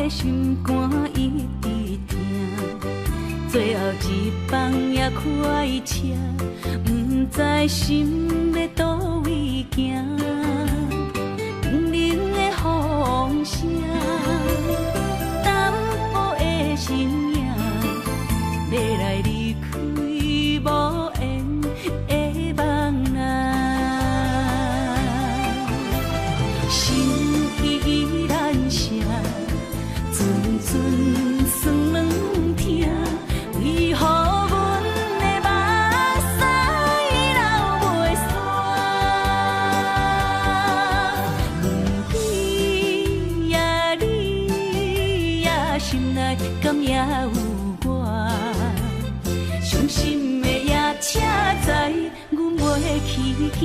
的心肝一直疼，最后一棒也开车，不知心要倒位行。冷冷的风声，淡薄的身影，要来离开无缘的梦啊。心依然舍，阵阵酸软疼，为何阮的目屎流袂煞？问你呀，你呀，心内敢也有我？伤心的夜车载，阮袂去行。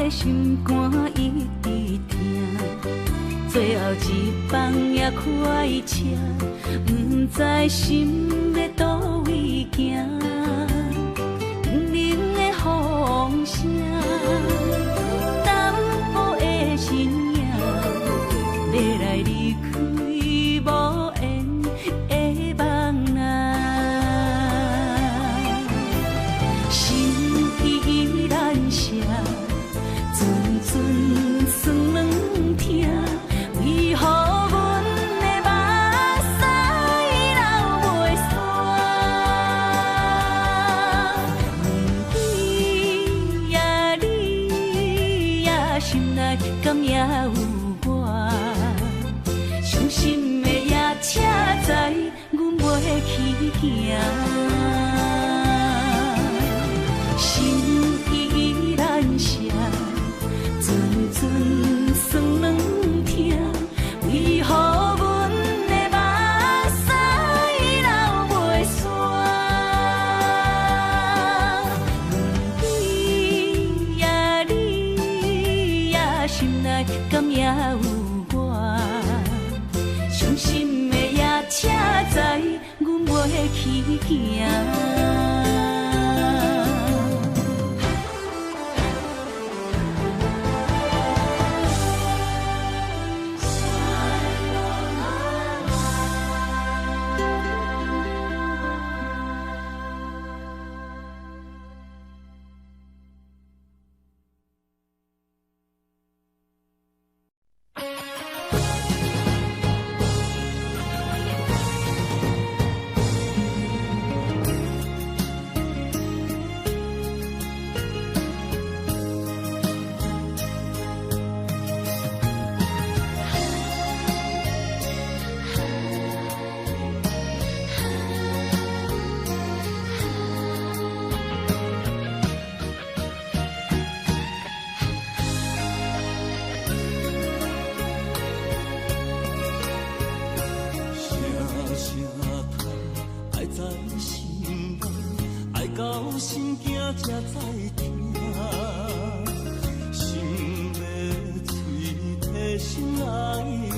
心肝一直疼，最后一棒也开车，不知心要倒位行。冷冷的风声，淡薄的身影，要来离开无缘的梦啊。心依然舍。阵酸软疼，为何阮的目屎流袂煞？问你呀，你呀，心内敢也有我？伤心的夜车载，阮袂去行。心依然舍。阵阵酸软疼，为何阮的目屎流袂煞？问你呀，你呀，心内敢也有我？伤心的夜车载，阮袂去行。心惊才知听，心要嘴替心爱我，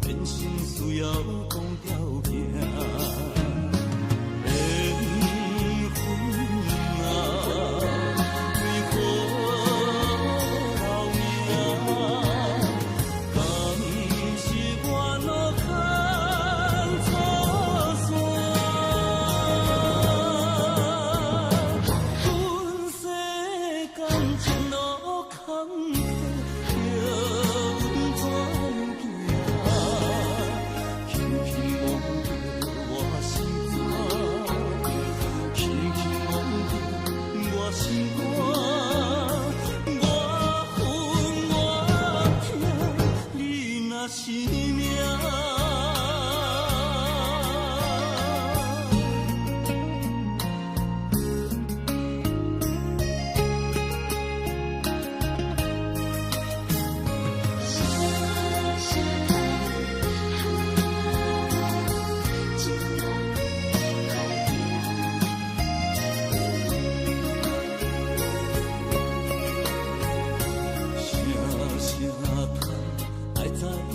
变心需要讲条件。缘分啊，为何留命？敢是我路牵错线？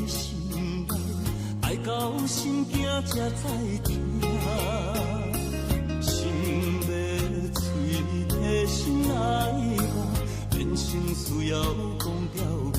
心内，爱到心惊才知听。心要嘴提心爱我，人生需要讲条行。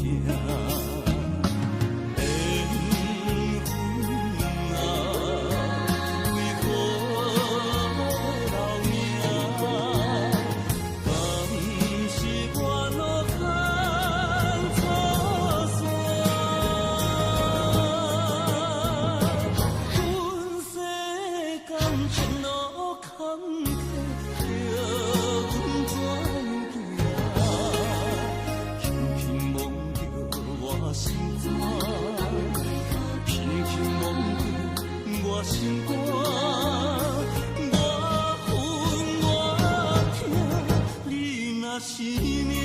心肝，我恨我痛，你若是命。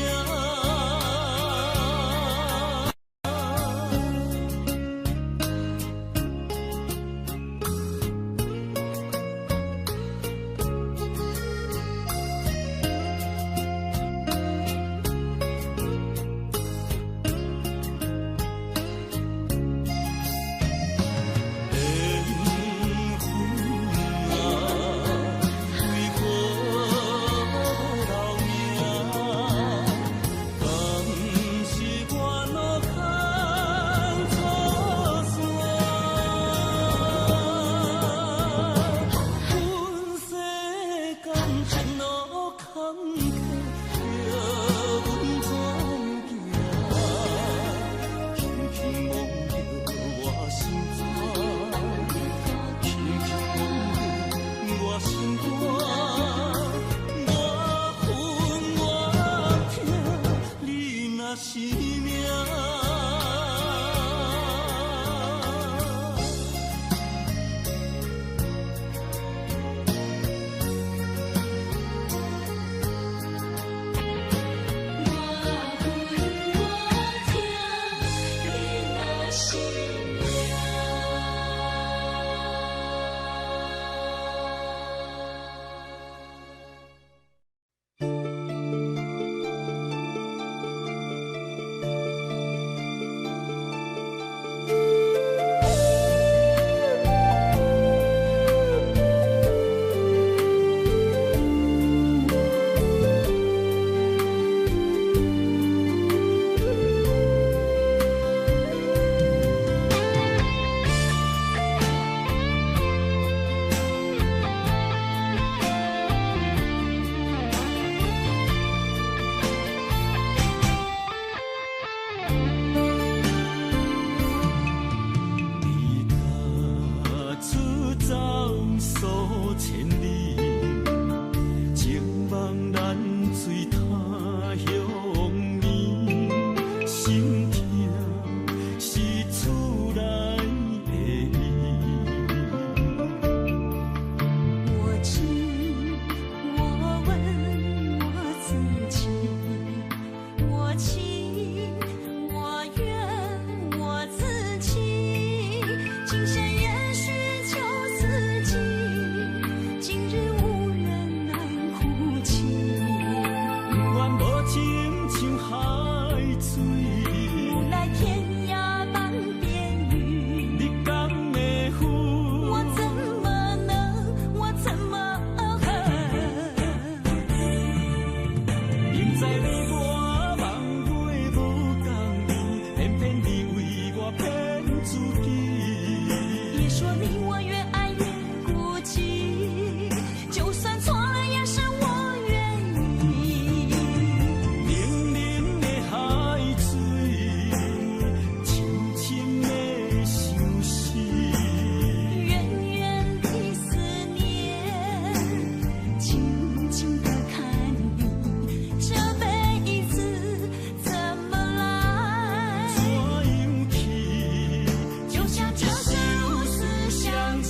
相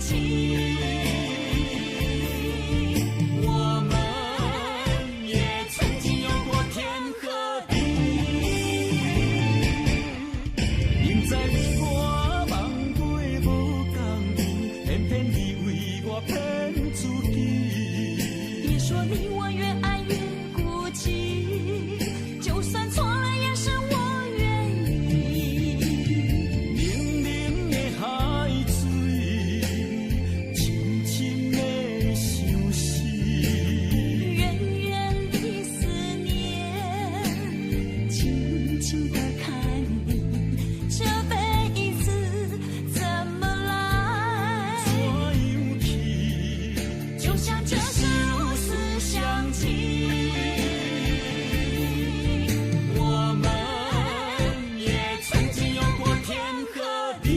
起。我们也曾经有过天和地，明知我梦过无共你，偏偏你为我骗自己。别说离我越爱越孤寂，就算错了也是我愿意。冷冷的海水，深深的相思。远远的思念，轻轻地看你，这辈子怎么来？怎样去？就像这是如此想起。我们也曾经有过天和地。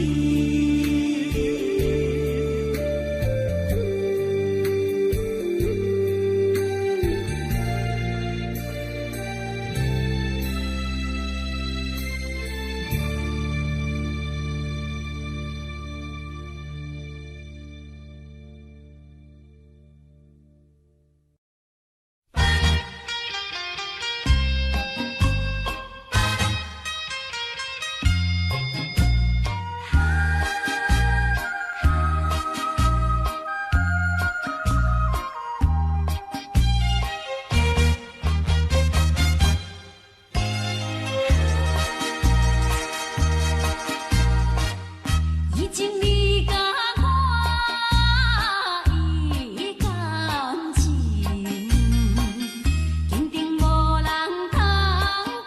已经你甲我已感情，坚定无人通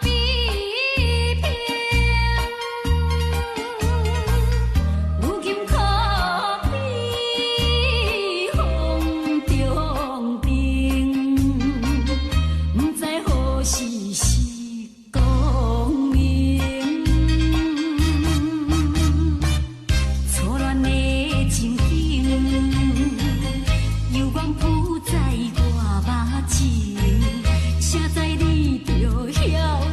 比拼。如今可比风中冰，不知何时是光明。错乱的情景，油光浮在我目前，谁知你就晓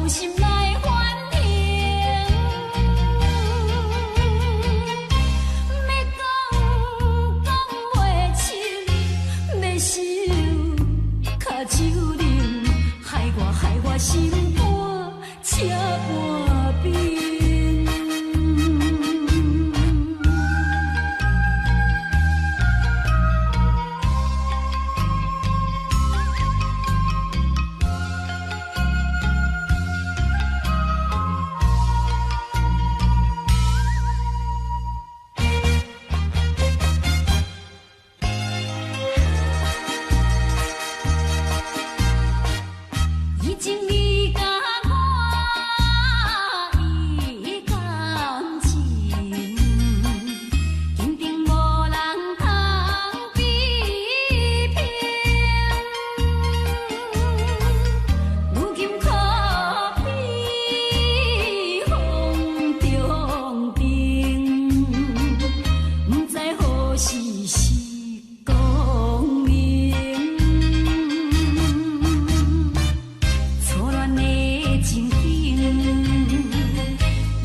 心来反省。要讲袂清，要想脚手冷，害我心肝车半冰。已经你甲我已感情，坚定无人通比拼。如今可比风中冰，不知何时是光明。错乱的情景，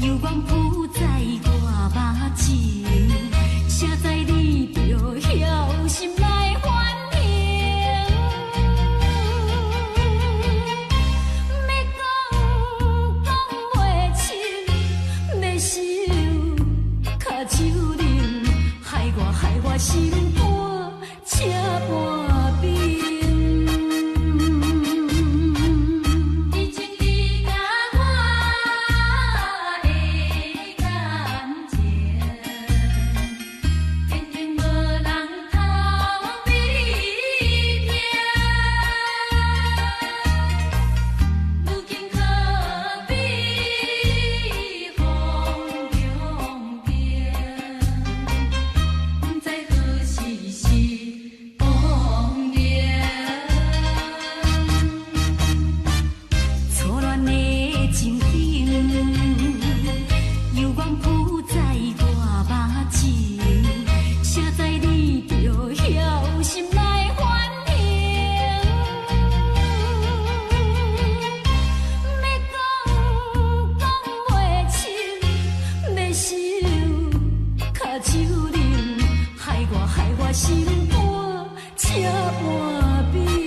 油光浮在我目前，谁知你就晓心来反省。要讲袂清，要想脚手冷，害我心肝车半冰。已经你甲我的感情，坚定无人通比拼。如今可比风中冰，不知何时是光心肝才换冰。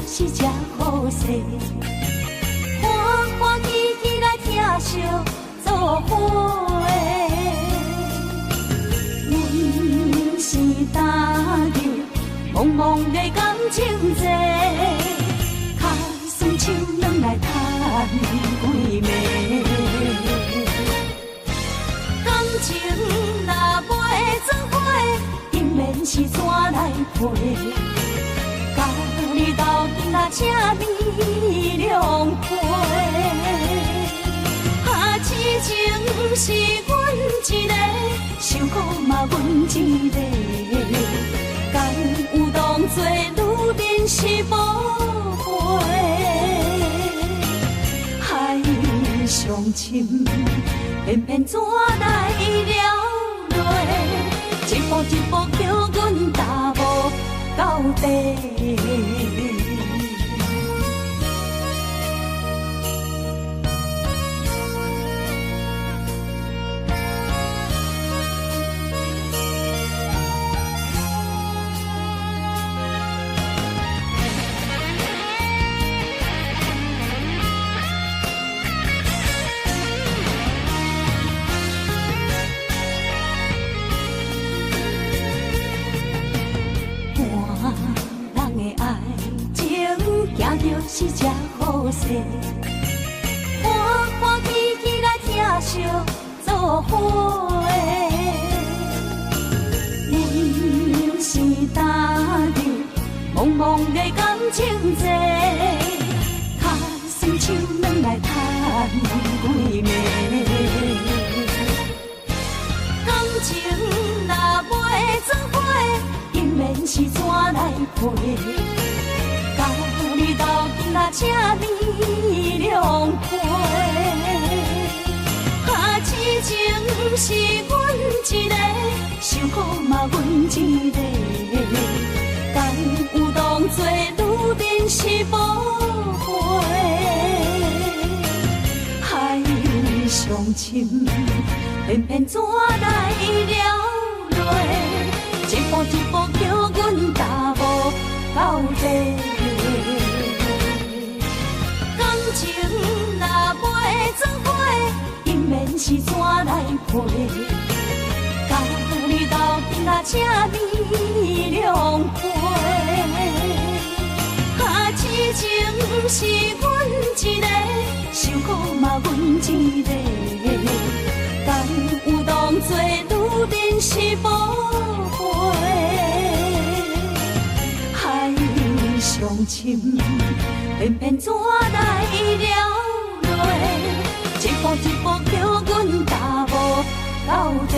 是只好势，欢欢喜喜来疼惜做伙的。阮是踏入茫茫的感情债，卡算手软来赚几暝。感情若袂做伙，因免是怎来陪？你斗阵啊，请你谅解。痴情是阮一个，伤苦嘛阮一个。敢有当作女人是无悔？海上深，偏偏怎来了落？一步一步叫阮踏无到底。是只好势，欢欢喜喜来疼惜做伙的。阮是踏入茫茫的感情债，卡算手软来赚几暝。感情若袂做伙，因免是怎来陪？你斗阵啊，请你谅解。痴情是阮一个，伤苦嘛阮一个。敢有当作女人是无悔？海上深，偏偏怎来了落？一步一步叫阮踏无到底。情若袂做伙，因免是怎来陪？甲你斗阵啊，请你谅解。痴情是阮一个，伤苦嘛阮一个。敢有当作女人是无悔？海上深。偏偏怎来了落？一步一步叫阮踏无到底。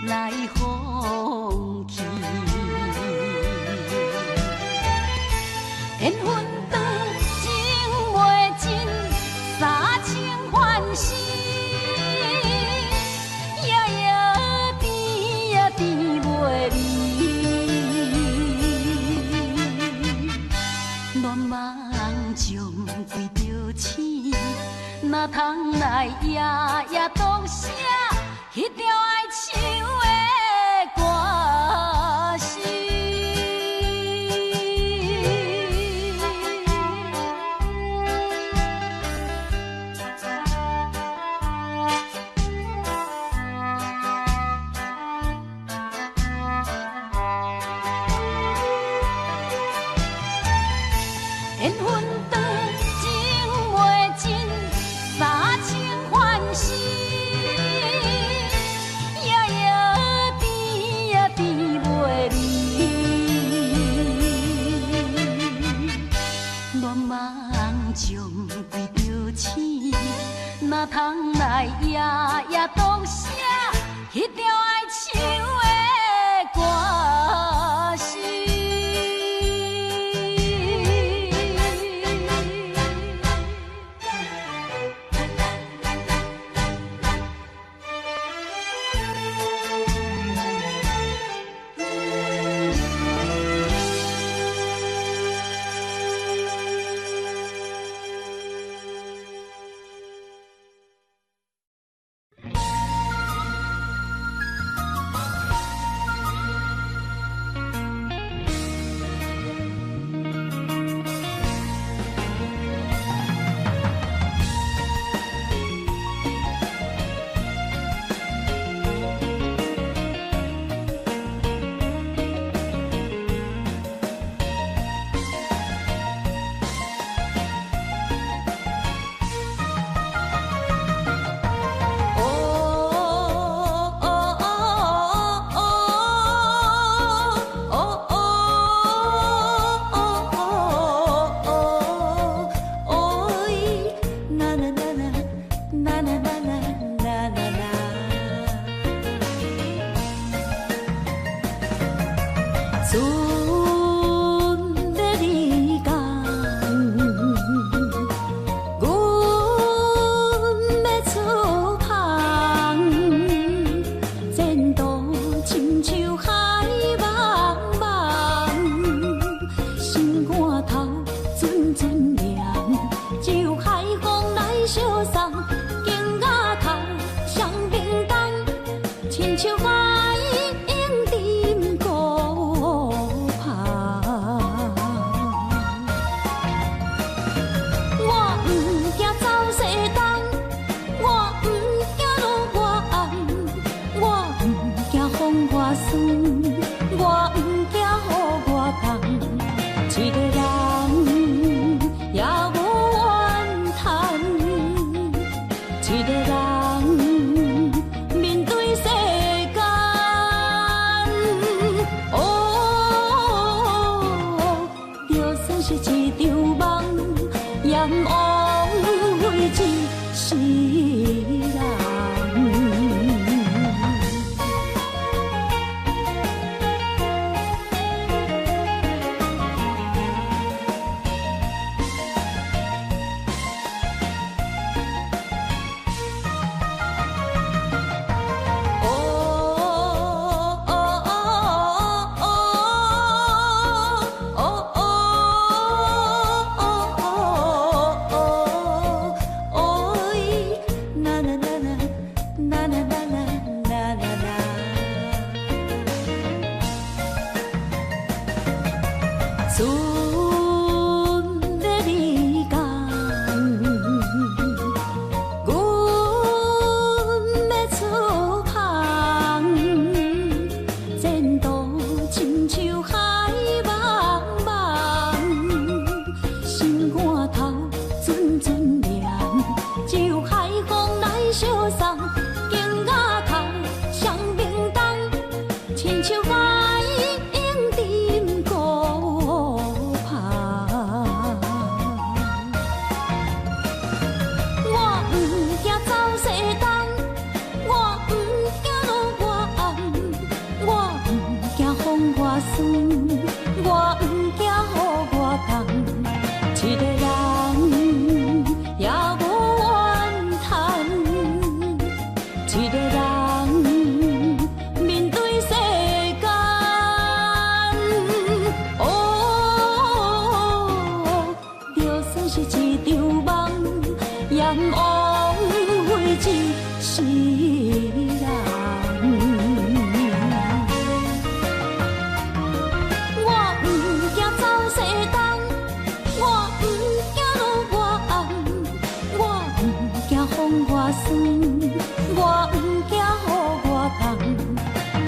来放弃。缘分长情袂尽，三情换死，夜夜甜也甜袂离。乱梦中规着醒，哪通来夜夜独写迄条爱唱的歌词？缘分长情袂尽，三情换死，夜夜甜也甜袂离。乱梦中规着醒，哪通来夜夜独写迄条爱唱的歌词？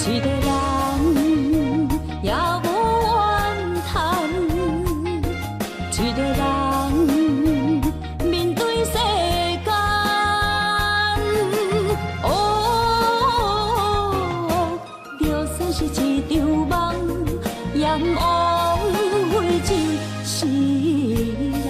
一个人也无怨叹，一个人面对世间。哦，就算是一场梦，也毋枉费一世人。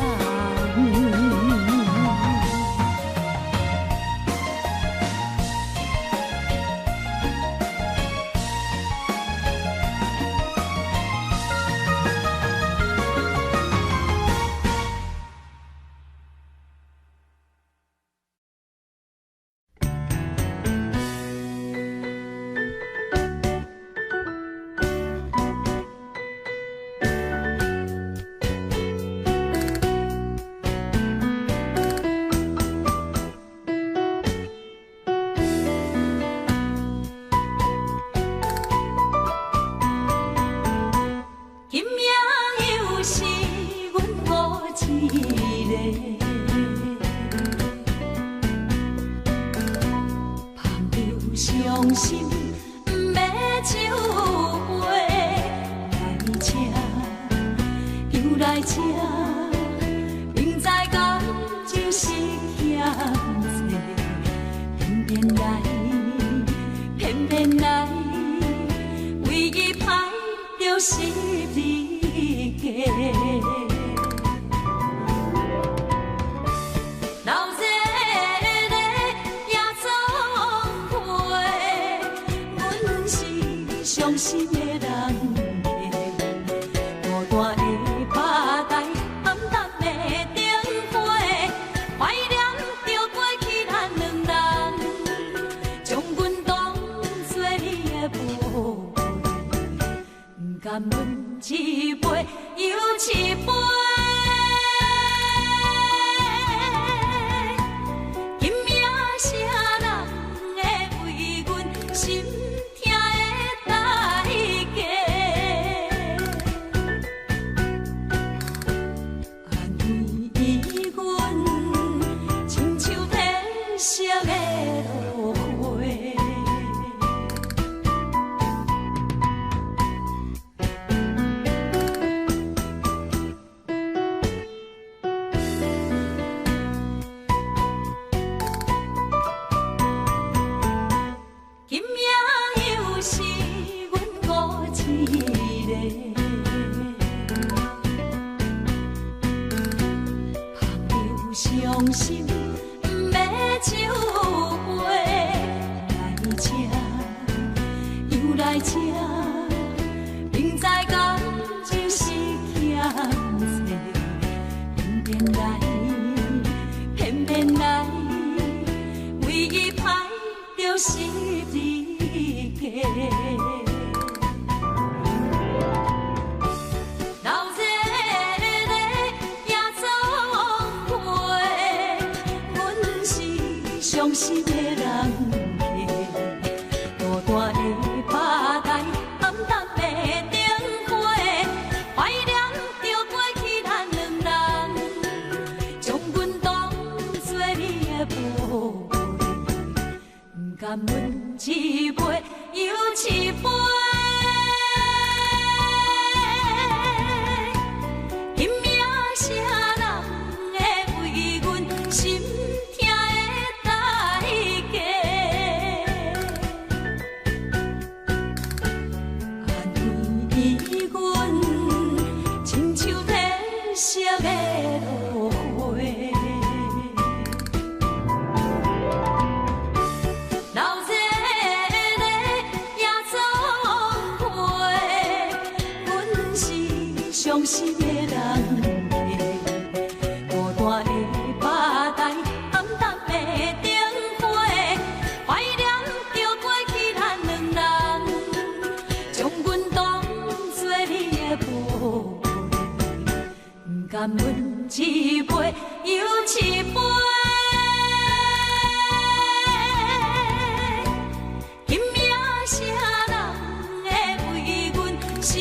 伤心不要酒杯来吃，又来吃，明知感情是欠债，偏偏来，偏偏来，为伊歹着是你家。伤心的人，孤单的拍台，暗淡的灯花，怀念着过去咱两人，将阮当作你的宝贝，不甘阮一杯又一杯。今夜啥人会为阮心？伤心不要酒杯来吃，又来吃，明知感情是欠债，偏偏来，偏偏来，为伊歹着是你家。伤心的人，孤单的拍台，暗淡的灯花，怀念着过去咱两人，将阮当作你的宝贝，不甘阮一杯又一杯。今夜啥人会为阮心？伤心的人，孤单的拍台，暗淡的灯花，怀念着过去咱两人，将阮当作你的宝贝，不甘阮一杯又一杯。今夜啥人会为阮心？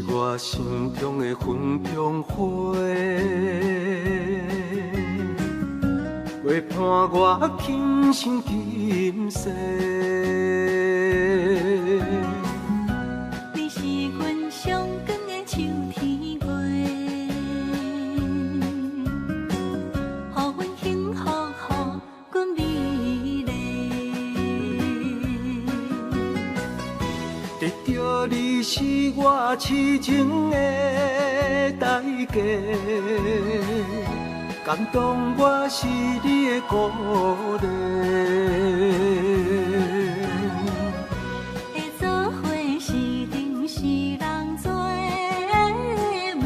我心中的云中花，陪伴我今生今世。你是阮上光的秋天月，予阮幸福，予阮美丽。得到你是我痴情的代价，感动我是你的鼓励。会做伙是定是人做媒，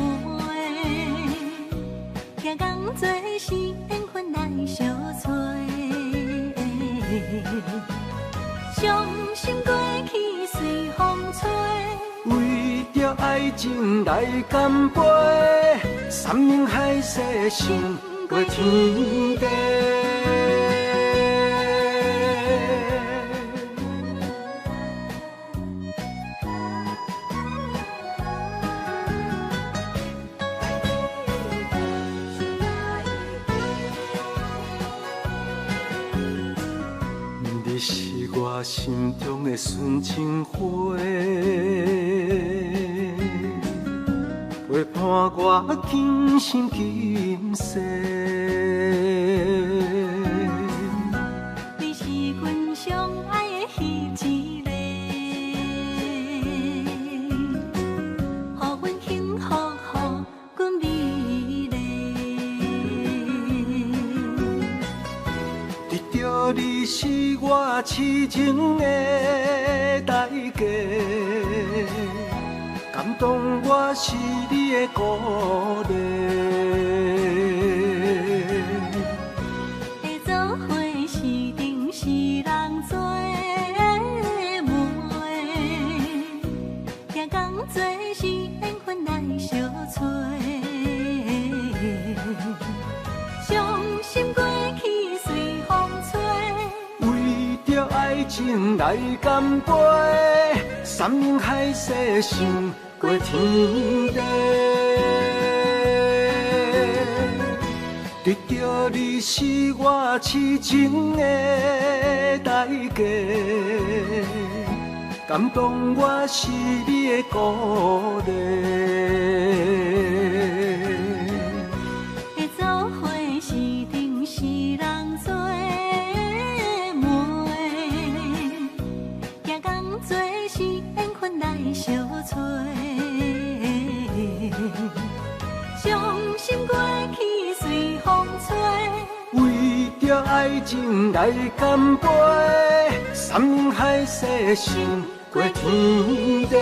行工做是缘分来相找。伤心过去随风吹。为着爱情来干杯，山盟海誓想过天地。你是我心中的纯情花，陪伴我今生今世。你是阮上爱的彼一个，予阮幸福，予阮美丽。得到你是我痴情的代价，感动我是你的鼓励。会做伙是定是人做媒，行工做是缘分来相找。伤心过情来干杯，山盟海誓想过天地。得到你是我痴情的代价，感动我是你的鼓励。会做伙是定是人做媒，行工做是缘分来相找。伤心过去随风吹，为着爱情来干杯，山盟海誓想过天地。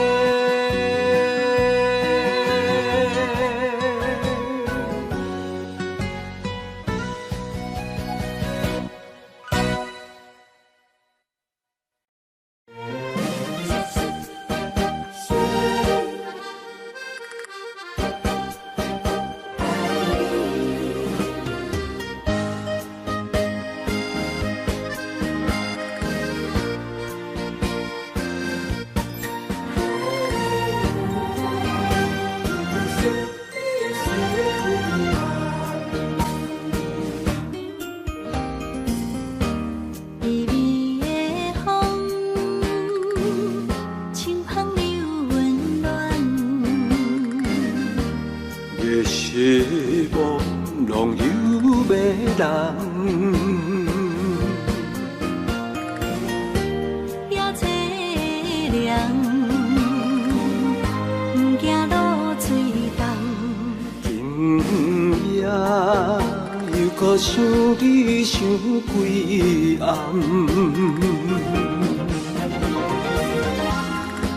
想你想几暗，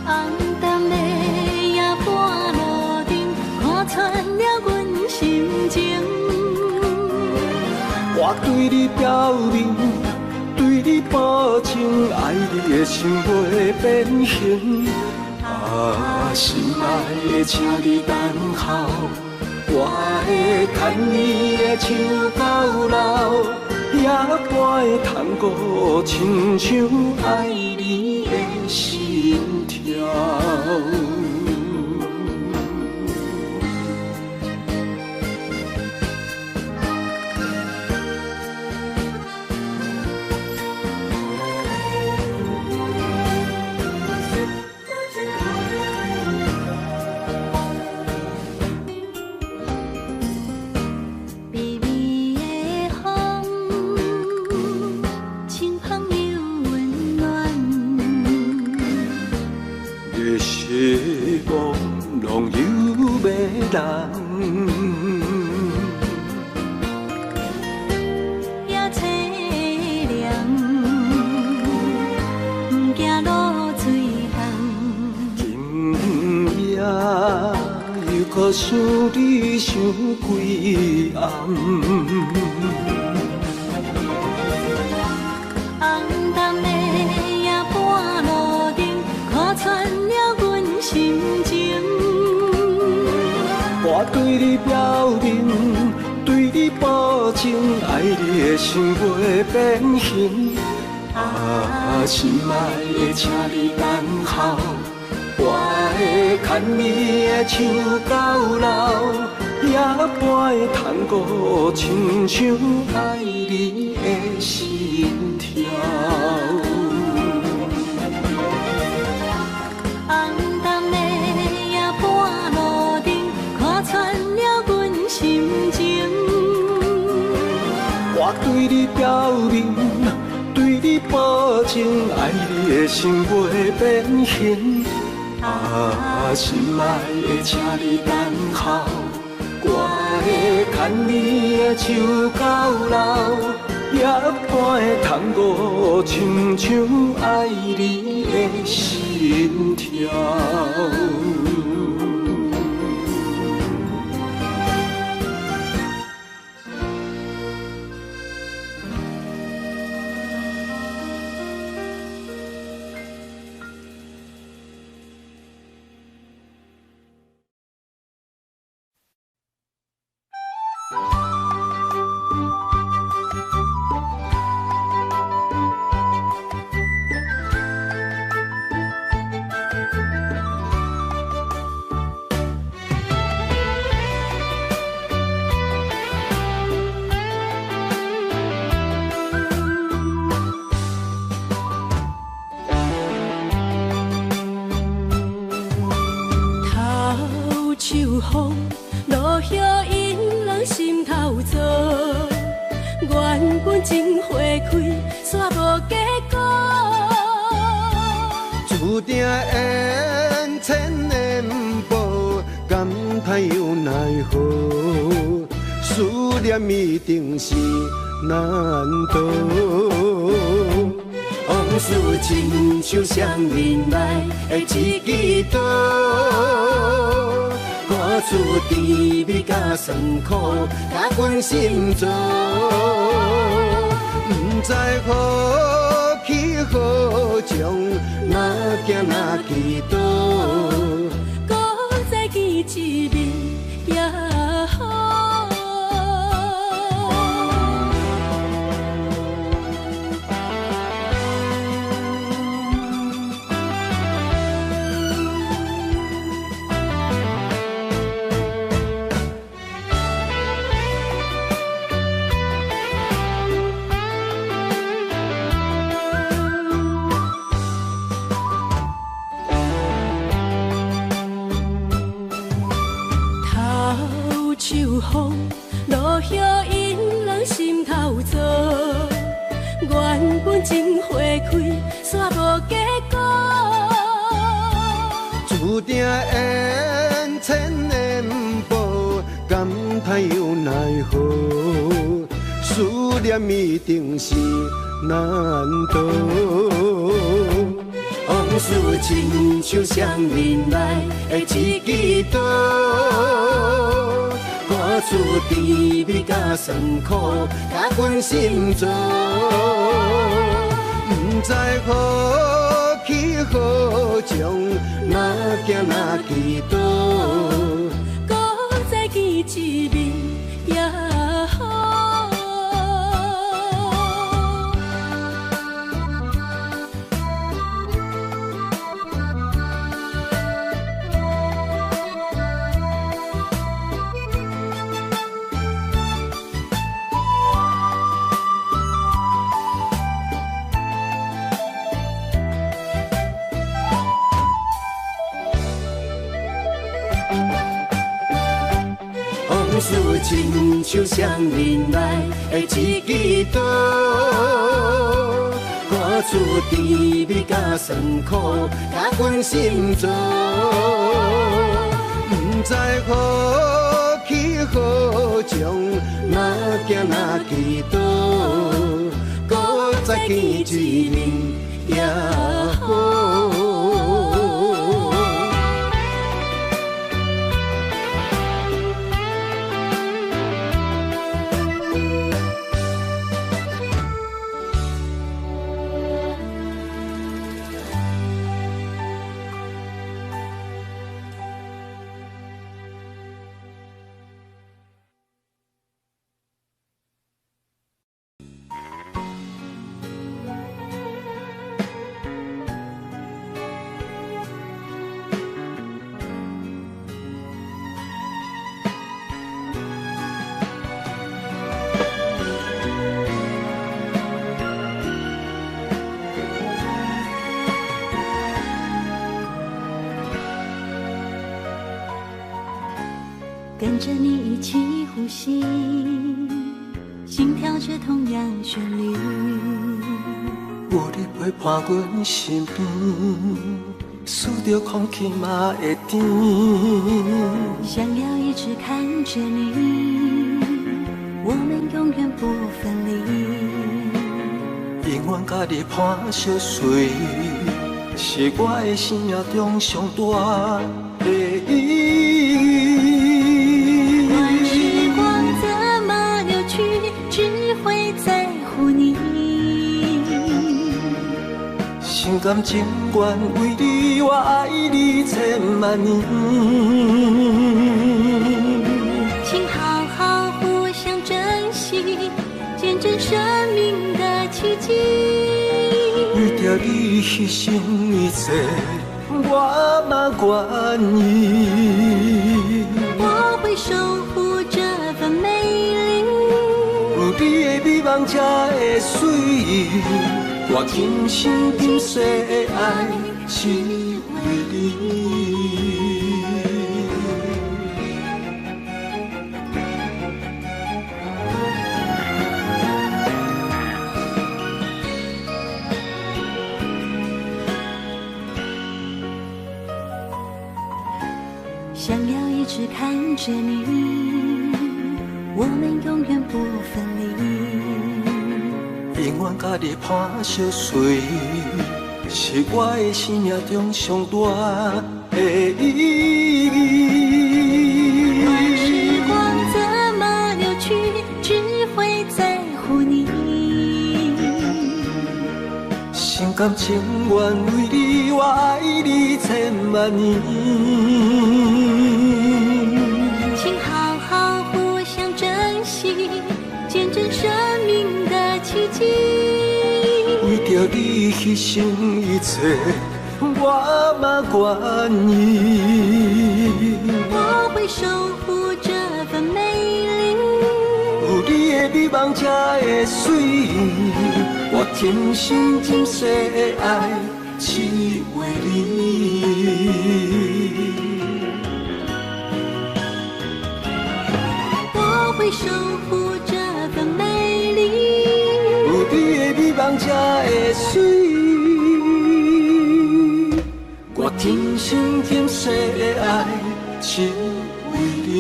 红淡的夜半路灯，看穿了阮心情。我对你表明，对你保证，爱你的心袂变形。啊，心爱的，请你等候。我会牵你的手到老，也会探过亲像爱你的心跳。也凄凉，不惊路水重。今夜又搁想你想几暗，红淡的夜半路灯，看穿了阮心情。我对你表明，对你保证，爱你的心袂变形。啊，心爱的，请你等候，我会牵你的手到老，也会探过亲像爱你的心跳。红淡的夜半路灯，看穿了阮心情。我对你表明，对你保证，爱你的心袂变形。啊，心爱的，请你等候，我会牵你的手到老，也会探过亲像爱你的心跳。开，煞无结果。注定缘千年报，感叹又奈何？思念一定是难渡。往事亲像双面来的一支刀，看出滋味甲酸苦，甲阮心中。不知何去何从，哪行哪去倒，搁再见一面也好。秋风落叶引人心头躁，原本情花开，煞无结果。注定缘千年报，感叹又奈何？思念一定是难渡。往事亲像双面来的一支刀，看出滋味甲酸苦，甲阮心中。不知何去何从，哪行哪去倒，搁再见一面也好。往事亲像双面来的一支刀，看出滋味甲酸苦，甲阮心中。不知何去何从，哪行哪去倒，搁再见一面也好。跟着你一起呼吸，心跳着同样旋律。有你陪伴阮身边，思着空气嘛会甜。想要一直看着你，我们永远不分离。永远甲你伴相随，是我的生命中上大的意义。时光怎么流去，只会在乎你。心甘情愿为你，我爱你千万年。请好好互相珍惜，见证生命的奇迹。为着你牺牲一切，我嘛愿意。我会守护这份美丽，有你的美梦才会水，我今生今世的爱是为你。着你，我们永远不分离。永远甲你伴相随，是我的生命中上大的意义。时光怎么流去，只会在乎你。心甘情愿为你，我爱你千万年。请好好互相珍惜，见证生命的奇迹。为着你牺牲一切，我嘛愿意。我会守护这份美丽，有你的美梦才会水，我天心今世的爱只为你。我会守护这份美丽，有你的美梦才会水，我天心今世的爱只为你。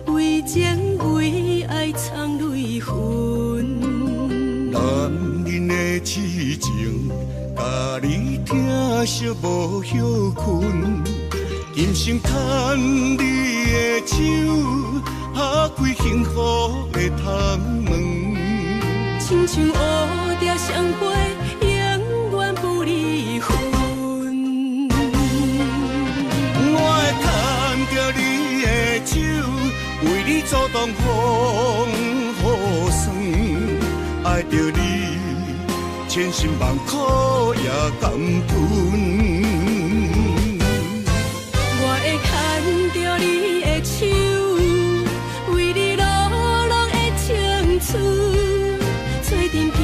为情为爱藏泪痕，男人的痴情，甲你疼惜无歇困。今生牵你的手，打开幸福的窗门。亲像乌蝶相陪，永远不离分。我会牵着你的手，为你阻挡风雨霜，爱着你，千辛万苦也甘吞。我会牵着你的手，为你落落的青春，做阵行，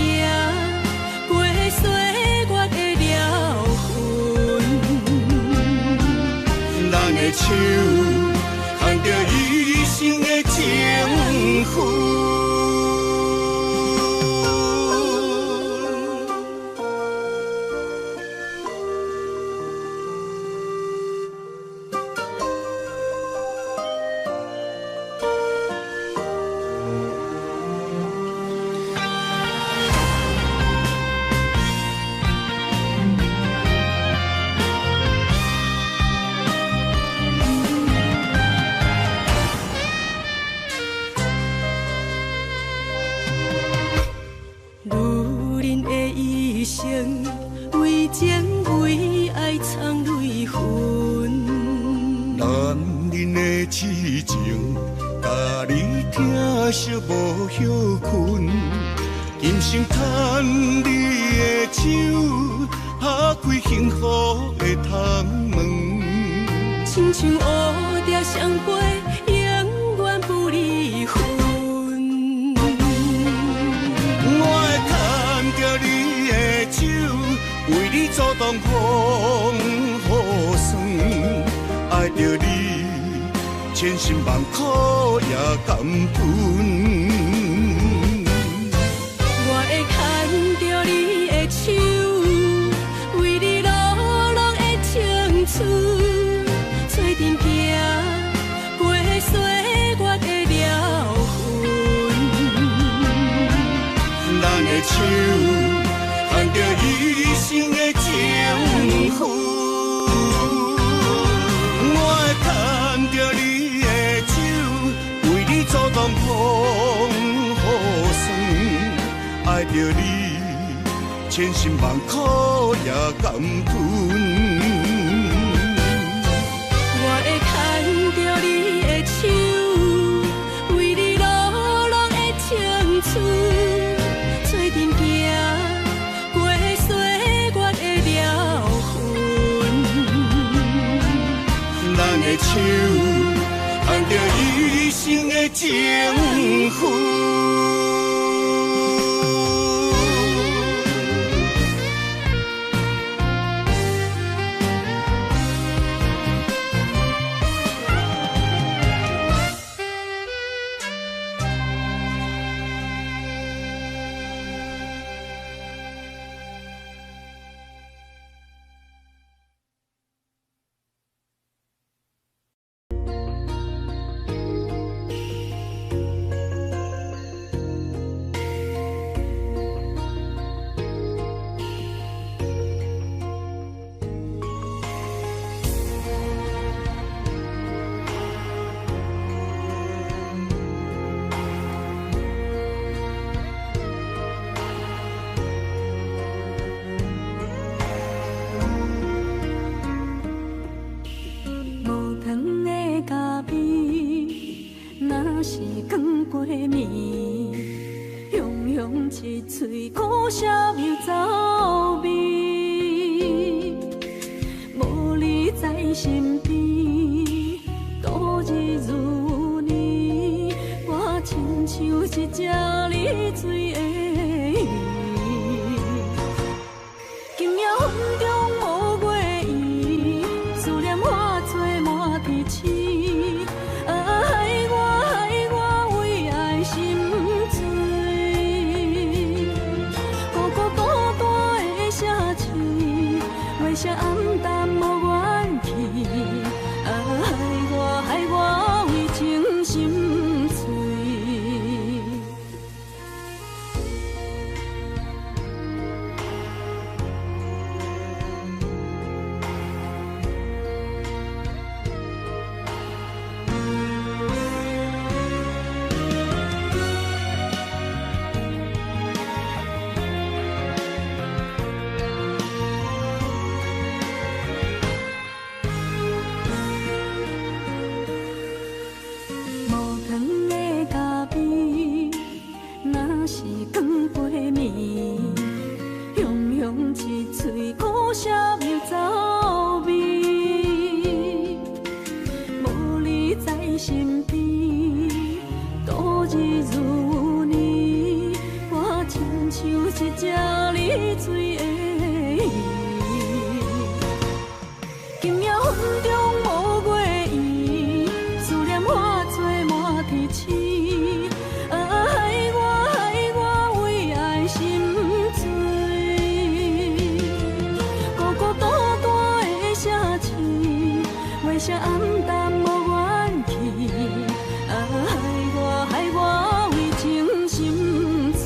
过岁月的疗痕。咱的手，牵着一生的情分。为情为爱藏泪痕，男人的痴情，甲你疼惜无歇困。今生牵你的手，打开幸福的窗门。亲像乌蝶相陪，永远不离分。我会牵着你的手，为你阻挡风雨霜，爱着你，千辛万苦也甘吞。我会牵着你的手，为你落落的青春，做阵行，过岁月的疗痕。咱的手，牵着一生的情分。我会牵着你的手，为你阻挡风雨霜，爱着你，千辛万苦也甘吞。我会牵着你的手，为你落落的青春，做阵行过岁月的疗痕。咱的手牵着一生的情分。一嘴苦涩又走味，无你在身边，度日如年。我亲像一只离水的鱼，今夜风中无月圆，思念化作满天星。声暗淡无怨气，害我为情心碎。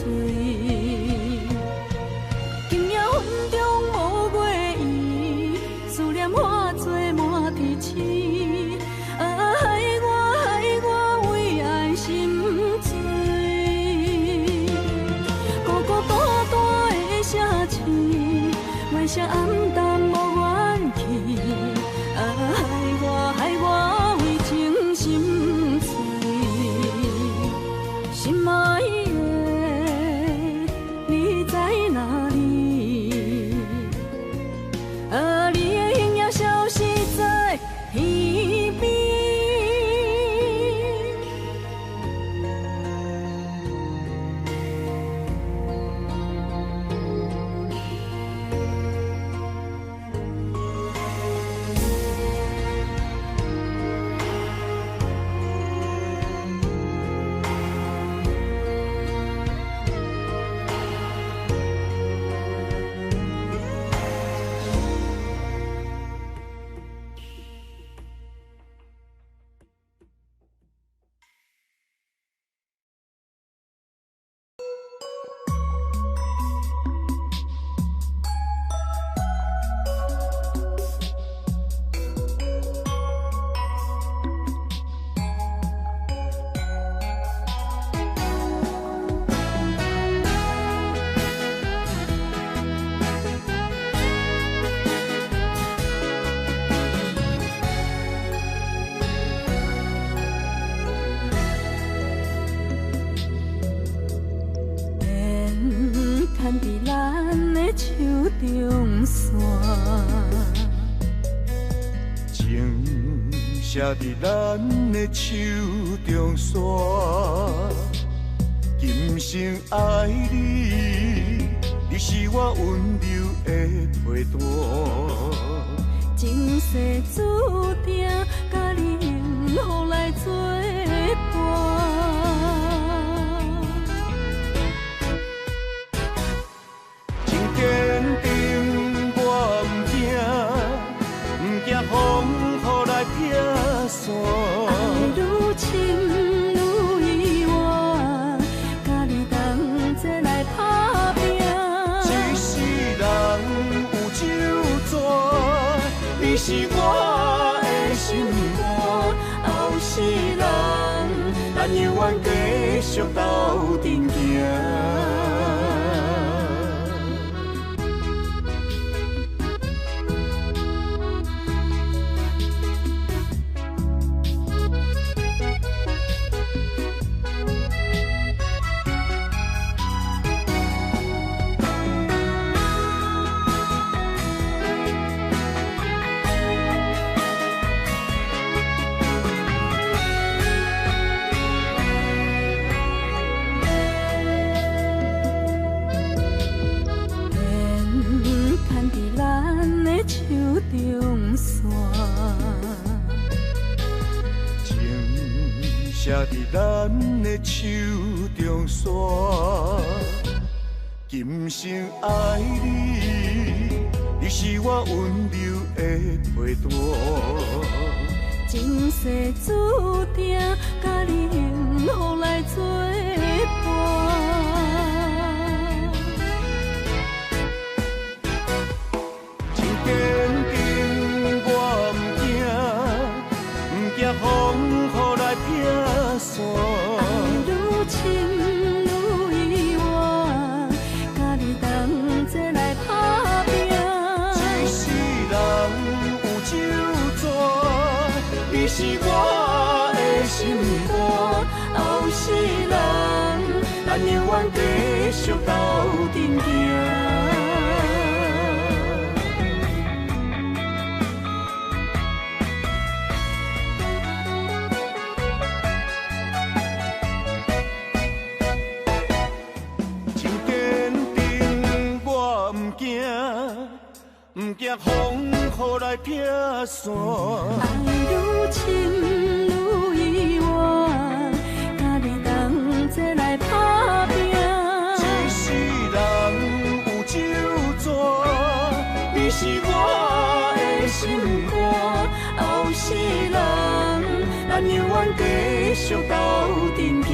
声暗淡无怨气，害我为情心碎。心爱的，你在哪里？你的影也消失在天边。中线。情写伫咱的手中线，今生爱你，你是我温柔的陪伴。前世注定，甲你幸福来作伴。真坚定，我唔惊风雨来撇散。爱愈深愈意外，甲你同齐来打拼。一世人有酒泉，你是我的心肝。后世人，咱永远继续斗阵行。写伫咱的手中线，今生爱你，你是我温柔的陪伴。前世注定，甲你幸福来作伴。真坚定，我唔惊风雨来撇散。爱愈深愈意外，甲你同齐来打拼。一世人有酒泉，你是我的心肝。后世人，咱永远继续斗阵行。唔惊风雨来撇散，爱愈深愈意外，甲你同齐来打拼。一世人有酒泉，你是我的心肝。后世人，咱永远继续斗阵行。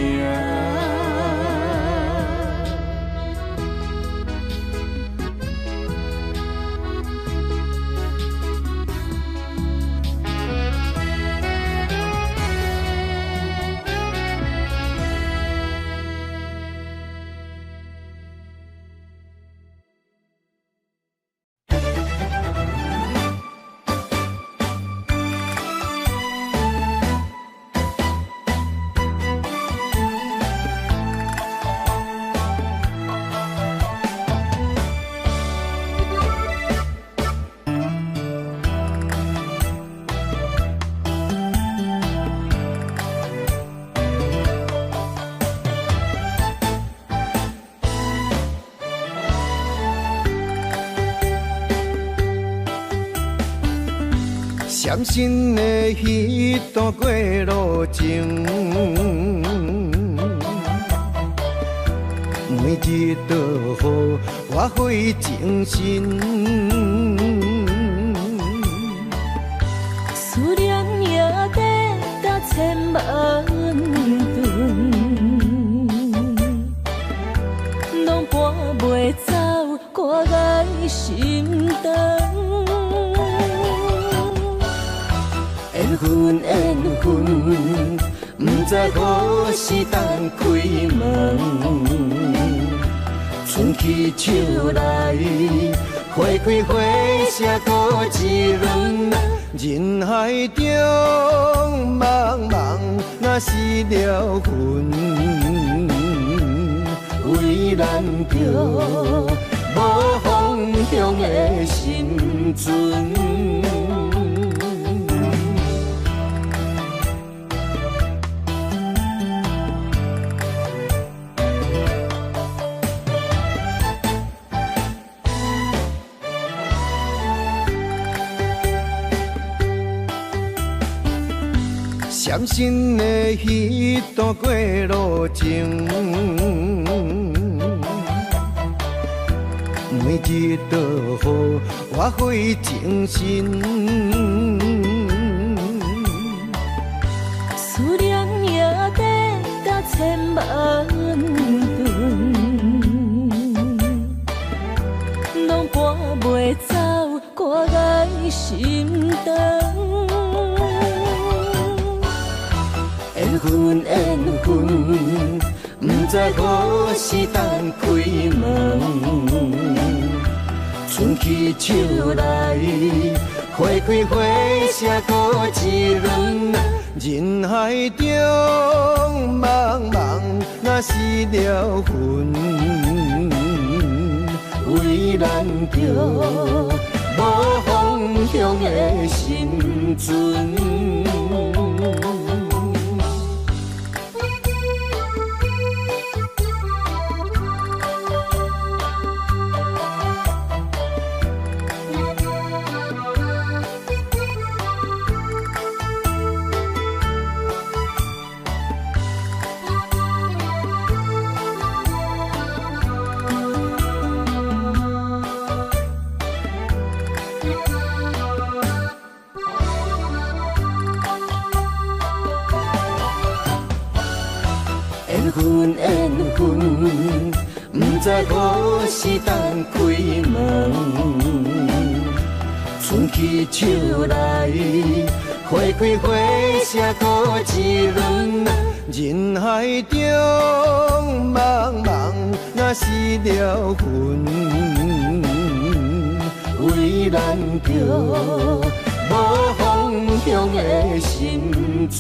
伤心的迄段过路情，每日都予我费精神。思念也得到千万吨，拢搬袂走我爱心肠。缘分缘分，不知何时当开门。春去秋来，花开花谢多一轮。人海中茫茫，若是了魂，为难着无风向的心存。相信的彼段过路程，每日都予我费精神。思念也得到千万吨，拢搬袂走我的心肠。缘分缘分，不知何时当开门。春去秋来，花开花谢过一轮。人海中茫茫，若是了魂，为咱着无方向的心存。缘分缘分，不知何时当开门。春去秋来，花开花谢过一轮。人海中茫茫，若是了魂，为咱着无方向的心存。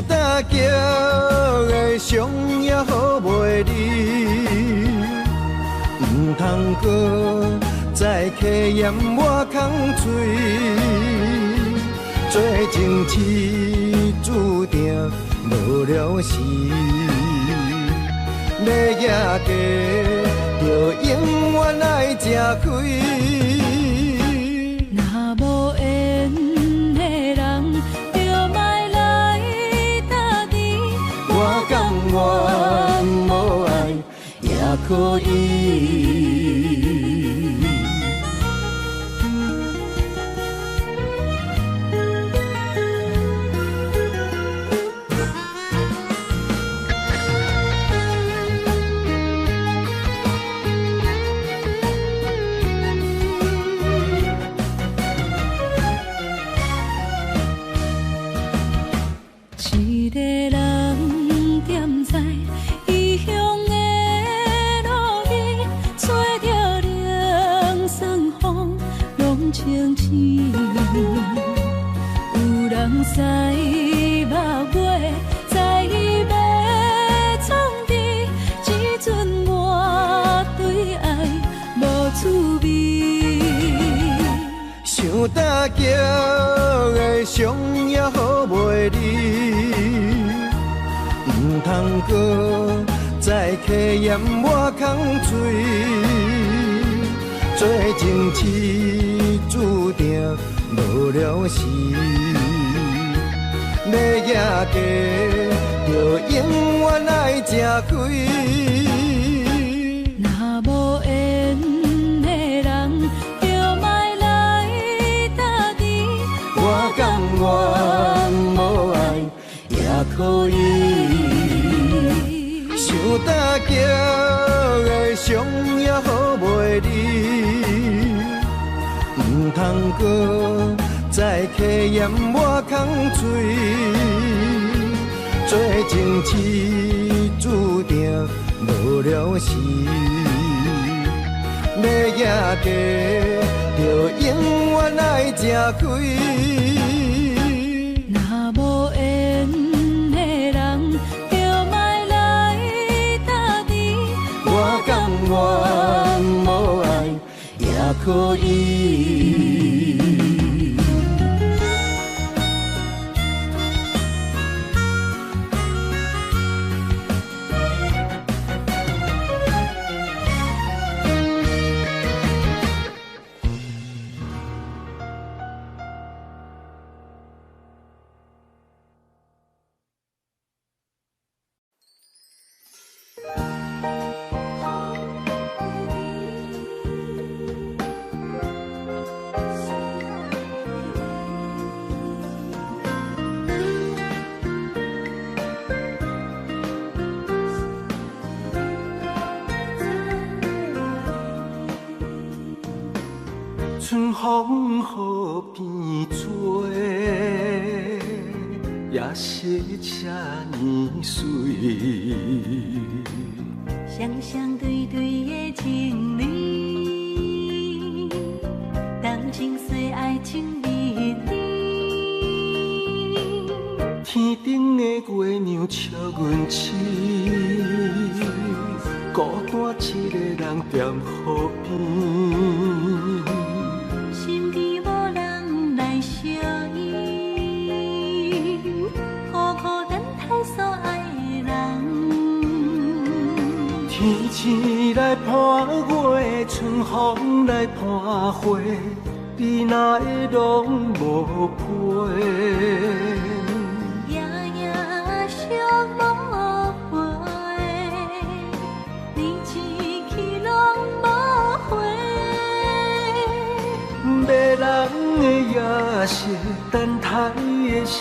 大桥的伤也好袂离，唔通搁再客嫌我空嘴，做情痴注定无了时，要野家就永远爱吃亏。若无缘的人，就莫来打你。我甘愿无爱也可以。一个人踮在异乡的路边，吹着凉爽风，拢清醒。有人使目尾，在要创治，大桥的伤也好袂离，唔通搁再客嫌我空嘴，做情痴注定无了时，要野家就永远爱吃亏。若无缘的人，就莫来打滴。我甘愿无爱也可以，想大桥的伤也好袂离，唔通搁再客嫌我空嘴，做情痴注定无了时，要野家就永远爱吃亏。若无缘的人，就莫来打滴。我甘愿无爱也可以。春风雨变做，也是这呢水。双双对对的情侣，谈情说爱情蜜蜜。天顶的月亮笑阮痴，孤单一个人踮河边。心机无人来相依，苦苦等待所爱的人。天星来伴月，春风来伴花，你哪会拢无陪？夜夜想无回，你一去拢无回。迷人的夜色，等待的心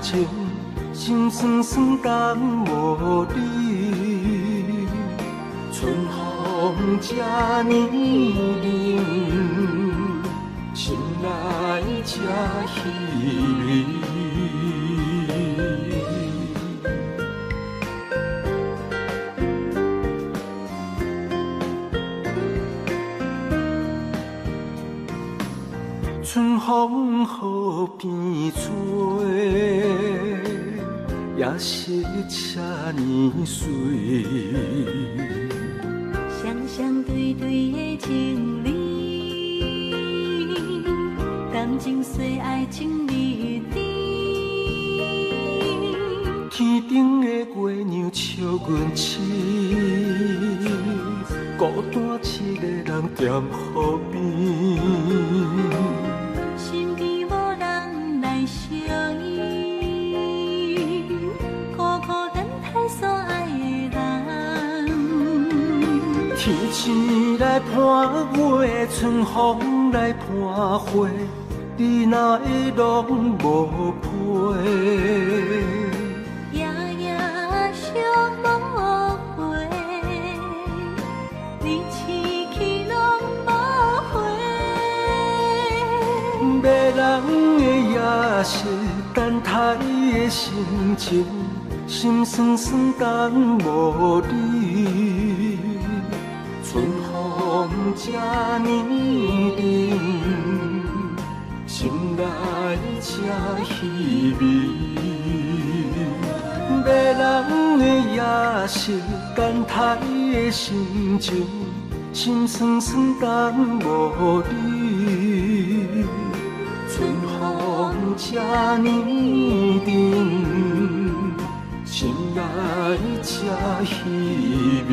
情，心酸酸等无你。春风这呢冷，心内这稀微。春风雨变做，也是这呢水。双双对对的情侣，谈情说爱情蜜蜜。天顶的月亮笑阮痴，孤单一个人踮河边。心机无人来相依，苦苦等待所爱的人。天星来伴月，春风来伴花，你哪会拢无陪？夜夜想无回，你一去拢无回。迷人的夜色，等待的心情，心酸酸等无你。春风这呢冷，心内这稀微。迷人的夜色，等待的心情，心酸酸等无你。这呢重，心内这稀微。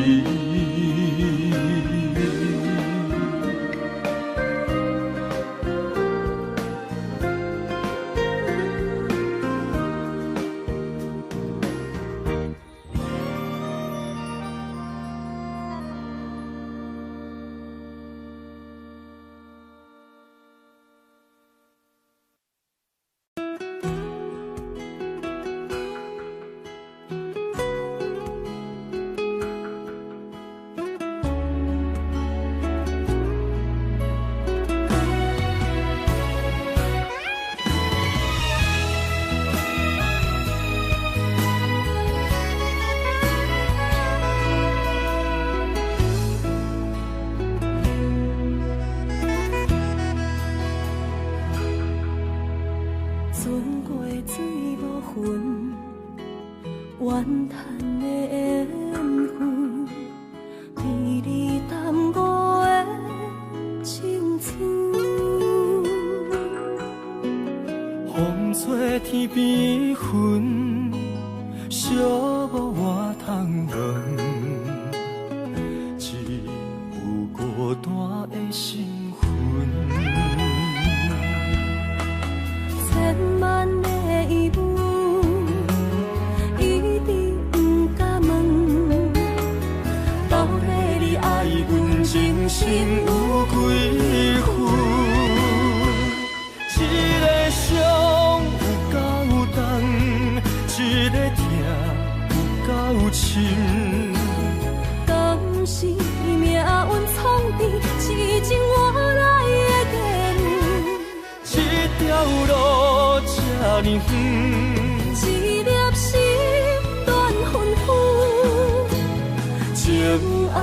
天边云，寂寞我通问，只有孤单的心魂。千万个疑问，一直不敢问，到底你爱阮真心有几分？一个伤有够重，一个痛有够深。敢是命运创治，痴情我来的地路。这条路这呢远，一粒心乱纷纷。情爱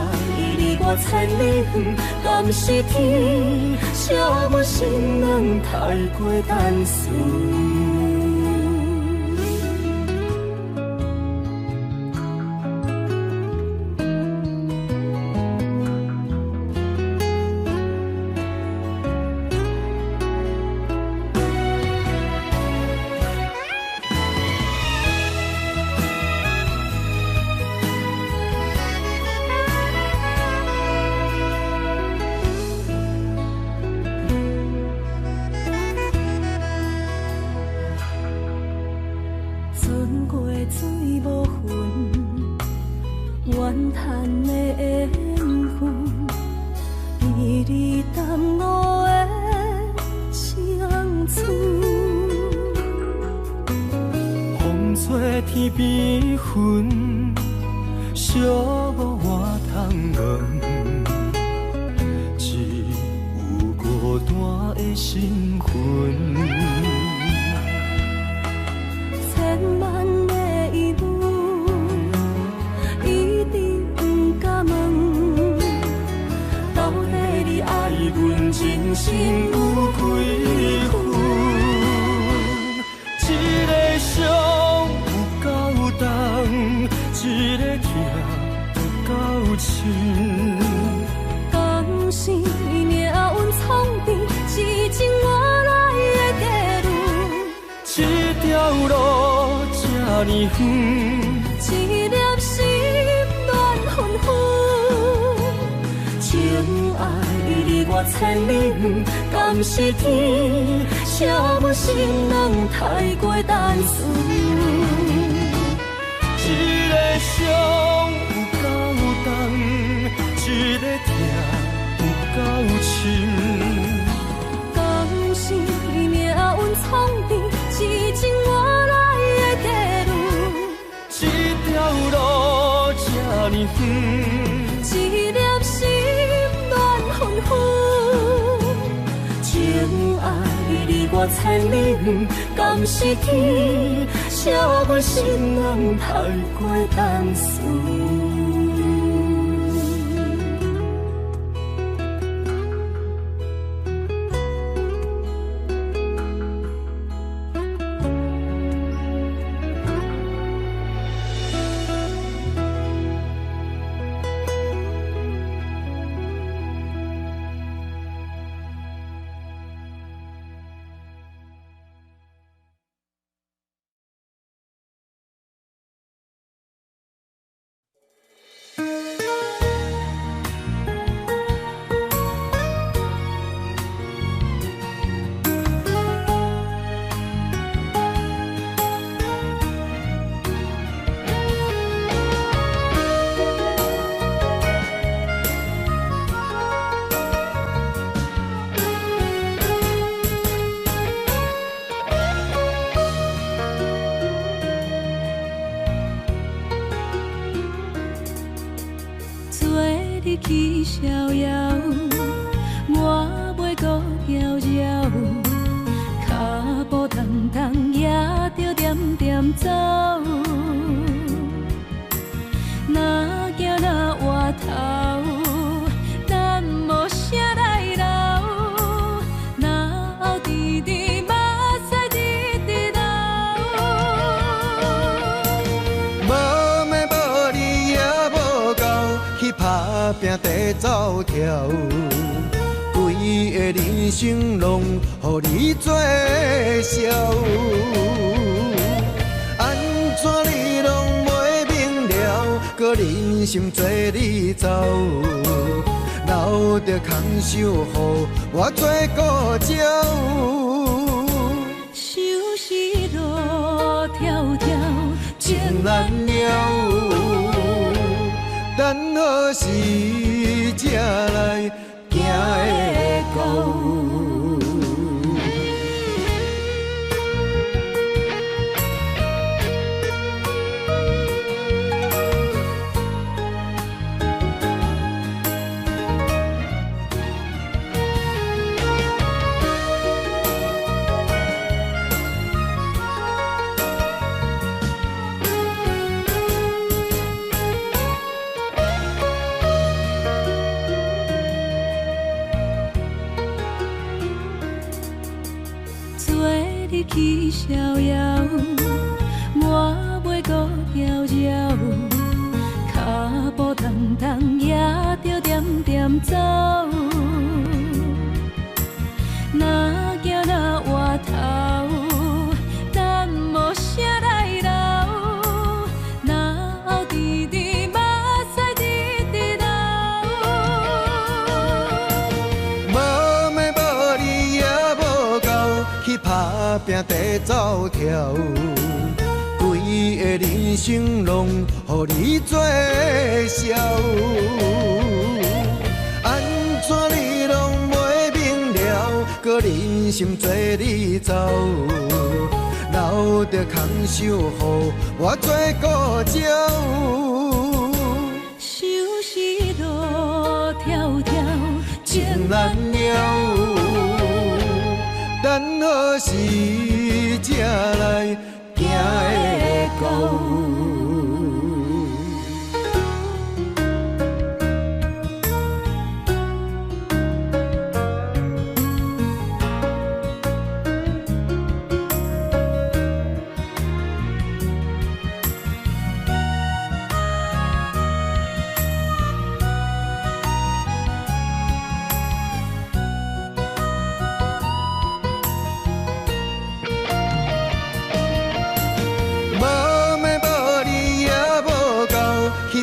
离我千里远，敢是天惜我心软太过单纯。船过水无痕，怨叹的缘分，比你淡薄的情绪。风吹天边云，寂寞我通问，只有孤单的心魂。千万个疑问，一直不敢问，到底你爱阮真心有几分？一个伤有够重，一个痛有够深。敢是命运创治，痴情我来的地路。这条路这呢远，一粒心乱纷纷。情爱离我千里远，敢是天惜我心软太过单纯。一个伤有够重，一个痛有够深。敢是命运创治，痴情我来的地路。这条路这呢远，一粒心乱纷纷。情爱离我千里远，敢是天惜我心软太过单纯。走跳，规个人生拢予你做笑。安怎你拢袂明了，搁忍心做你走，留着空手予我做顾鸟。想是路迢迢，情难了。等何时才来行会到？去逍遥，满袂搁搅扰，脚步重重也着点点走。若行若回头，咱无啥来留，若后直直目屎直直流。无咩无理也无够，去打拼地走跳，规个人生拢予你做笑。安怎你拢袂明了，搁忍心做你走，留着空手予我做顾鸟。想是路迢迢，情难了。等何时才来行会到？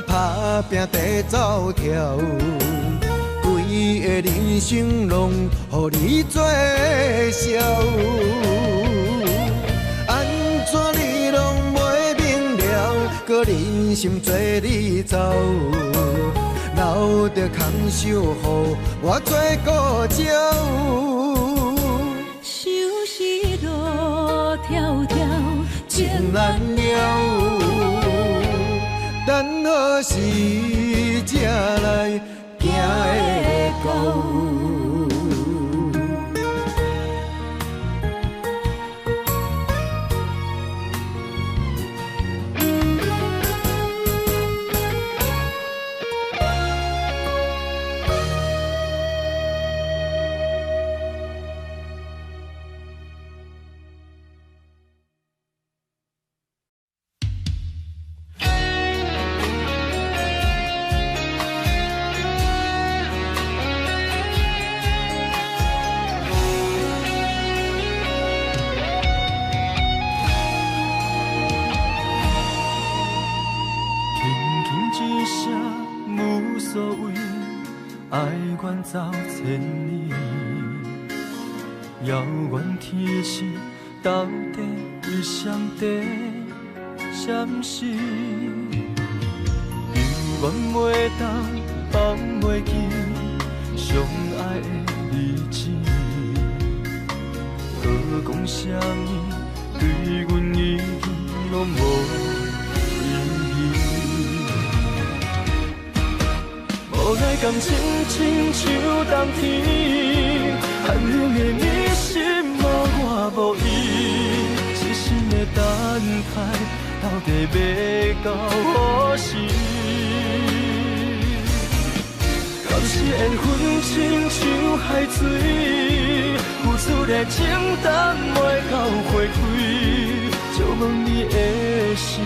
打拼地走跳，规个人生拢予你做笑。安怎你拢袂明了，搁忍心做你走，留着空手予我做顾鸟。想是路迢迢，情难了。等何时才来行会到？走千里，遥远天星到底为上帝闪烁？留恋袂当放袂记相爱的日子，何讲啥物对阮意义拢无意义。无奈感情亲像冬天，寒冷的你心无我无伊，痴心的等待到底要到何时？敢是缘分亲像海水，付出的情淡袂到花开，借问你的心，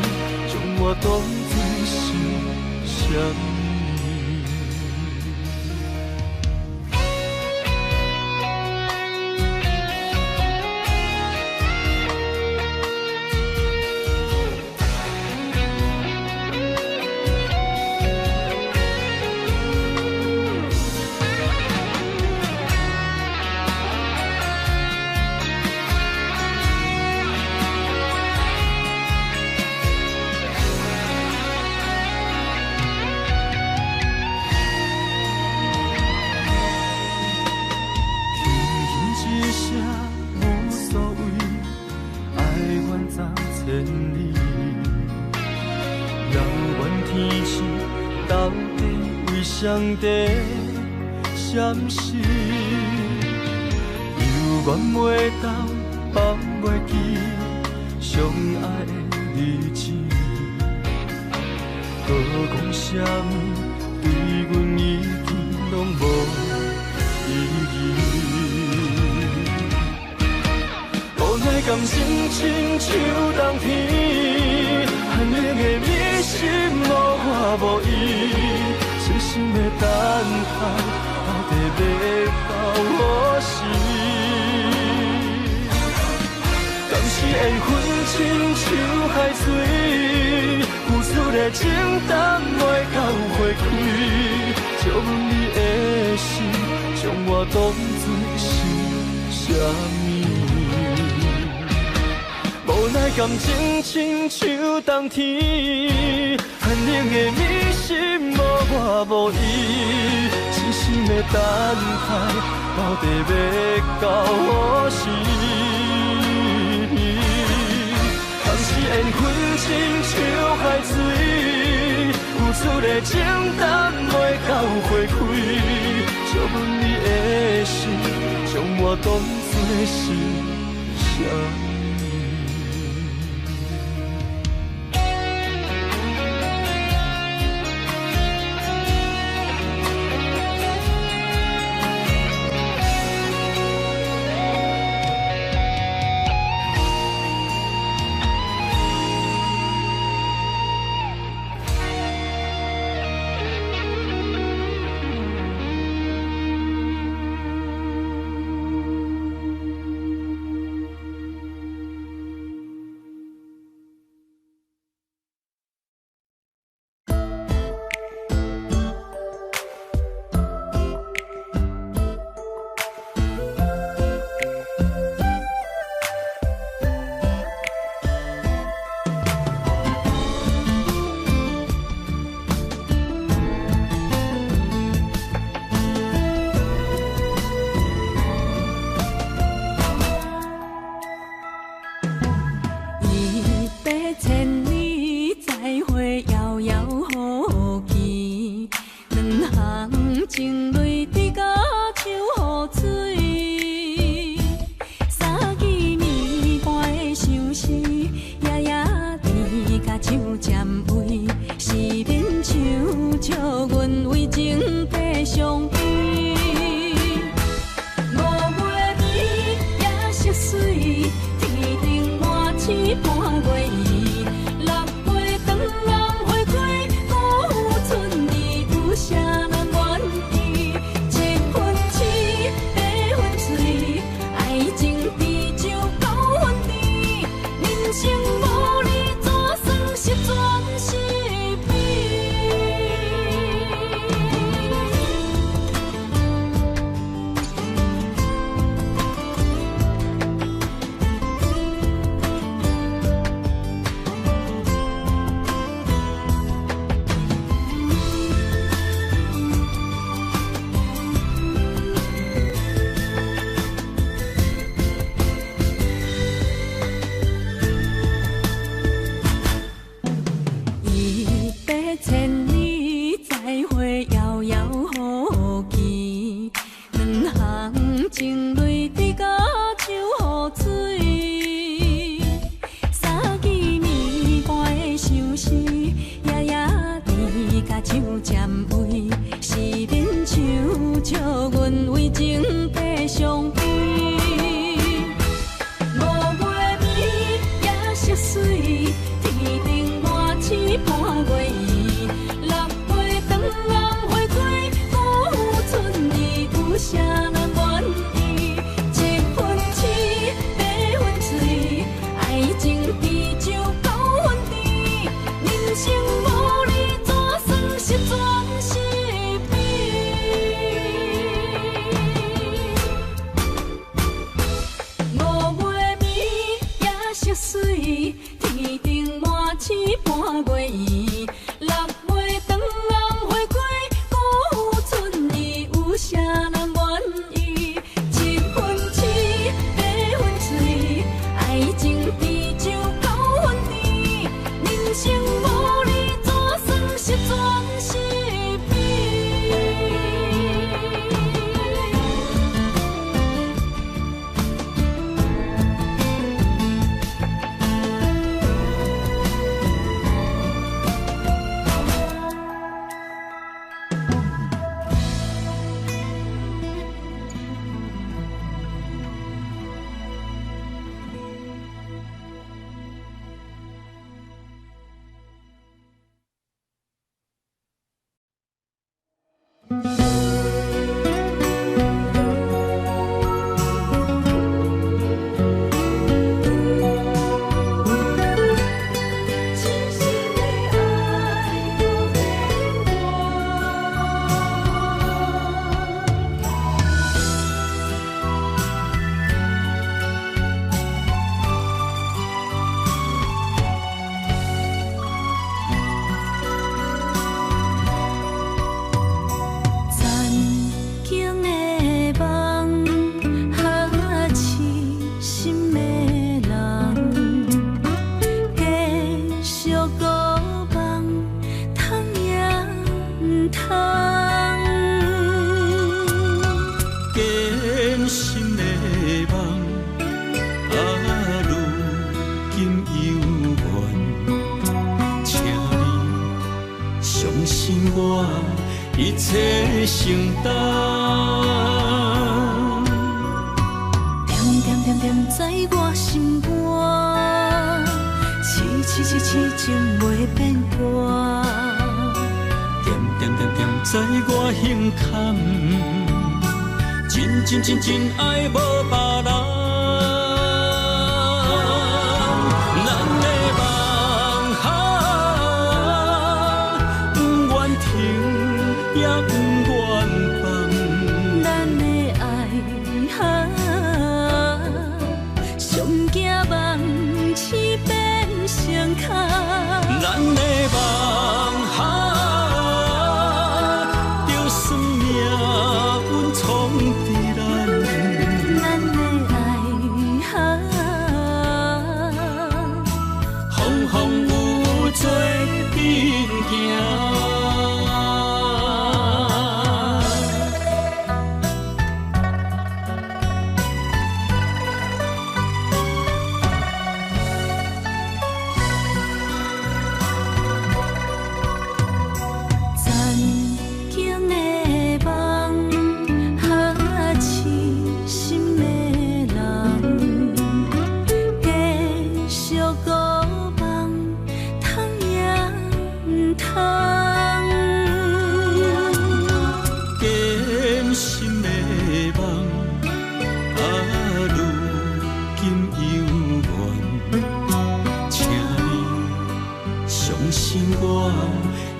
将我当作是啥物？上帝闪失，犹原袂当放袂记相爱的日子，搁讲啥物对阮已经拢无意义。无奈感情亲像冬天，寒冷的你心无我无依，痴心的等待，到底要到何时？敢是缘分亲像海水，付出的情淡袂到花开，借阮你的心，将我当作是啥物？无奈感情亲像冬天，寒冷的你心无我无依，痴心的等待，到底要到何时？若是缘分亲像海水，付出的情淡袂到花开，借阮你的心，将我当作是啥物？坚心的梦，如今犹原，请你相信我，一切承担。点点在我心肝，痴情袂变卦。点在我胸坎，真爱无别人。咱的梦不愿停，也不愿放。咱的爱上惊梦痴变成空。咱的梦就算命运闯伫咱，咱的爱风雨做阵行。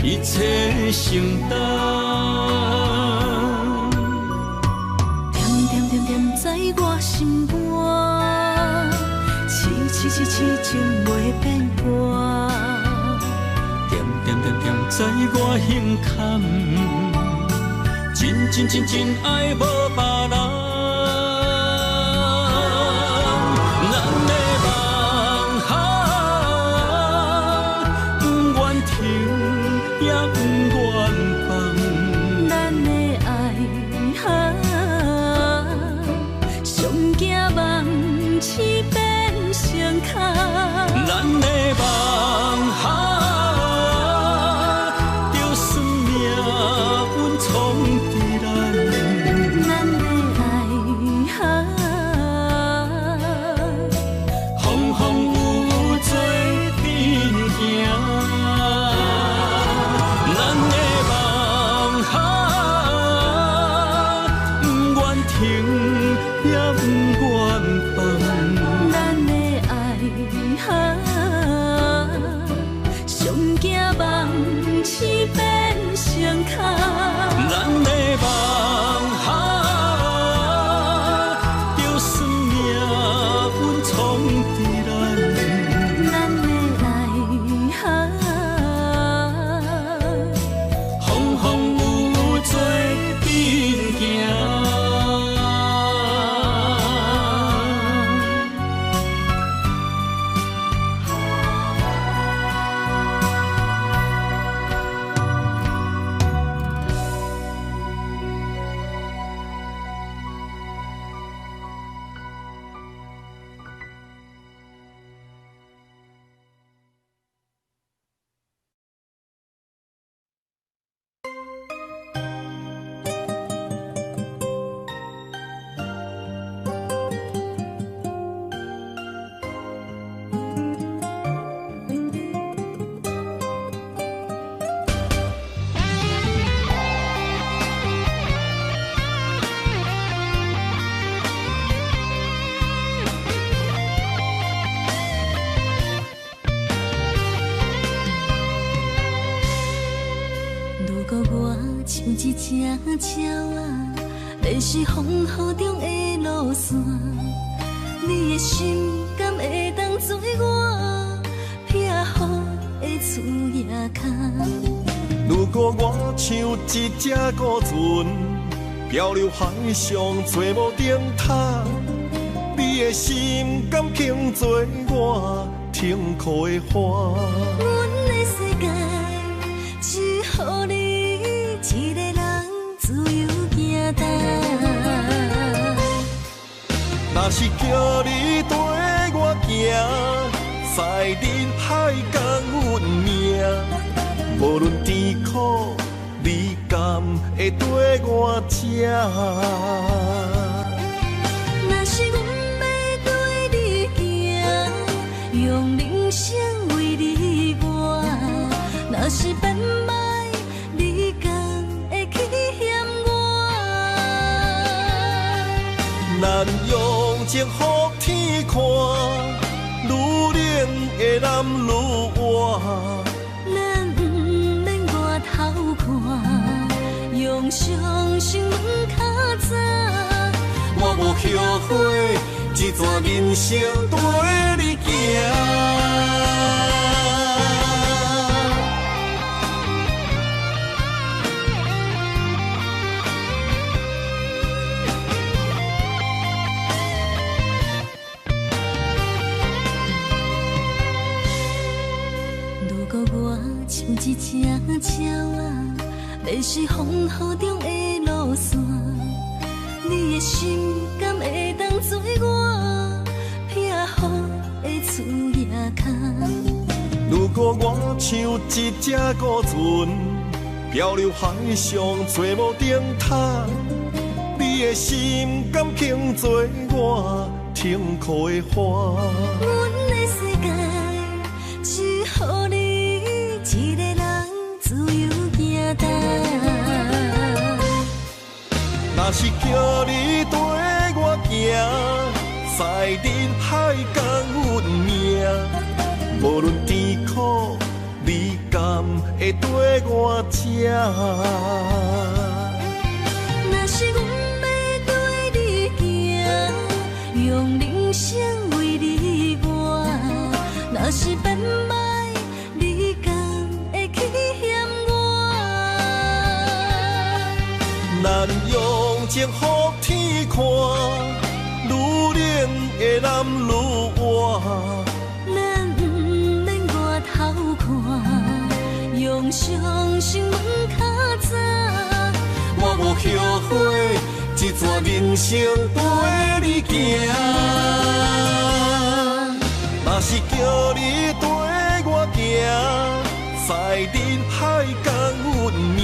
一切承担，点在我心肝，痴情袂变卦。点在我胸坎，真爱无别人。也不愿放，咱的爱上惊梦痴变成空。咱的梦就算命运闯伫咱，咱的爱风雨做阵行。也不愿放，咱的爱上惊梦痴变成空。咱的梦就算命运闯伫咱，咱的爱风雨做阵行。像一只鸟仔，迷失风雨中的路线。你的心敢会当做我避雨的厝野空？如果我像一只孤船，漂流海上做无定塔，你的心敢肯做我停靠的花？阮的世界只予你一个人自由行动。若是叫你跟我行，在人海共运命，无论甜苦，你甘会跟我吃？若是阮要对你行，用人生为你活，若是变歹，你甘会去嫌我？咱用情予天看，愈练会男愈活。咱不免外头看，用伤心问较早。我无后悔，一段人生跟你行。如果我像一只鸟仔，迷失风雨中的路线，你的心敢会当做我撇雨的厝夜空？如果我像一只孤船，漂流海上找无顶塔，你的心敢肯做我痛苦的花？阮的世界只予你一个人自由行动。若是叫你跟我行，在人海共运命，无论甜苦，你甘会跟我吃？若是阮要对你行，用人生为你活，若是变歹，你甘会去嫌我？咱用情予天看，愈练会男愈活。咱不免外头看，用伤心问较早。我无后悔，一段人生跟你行。若是叫你跟我行，在人海共运命，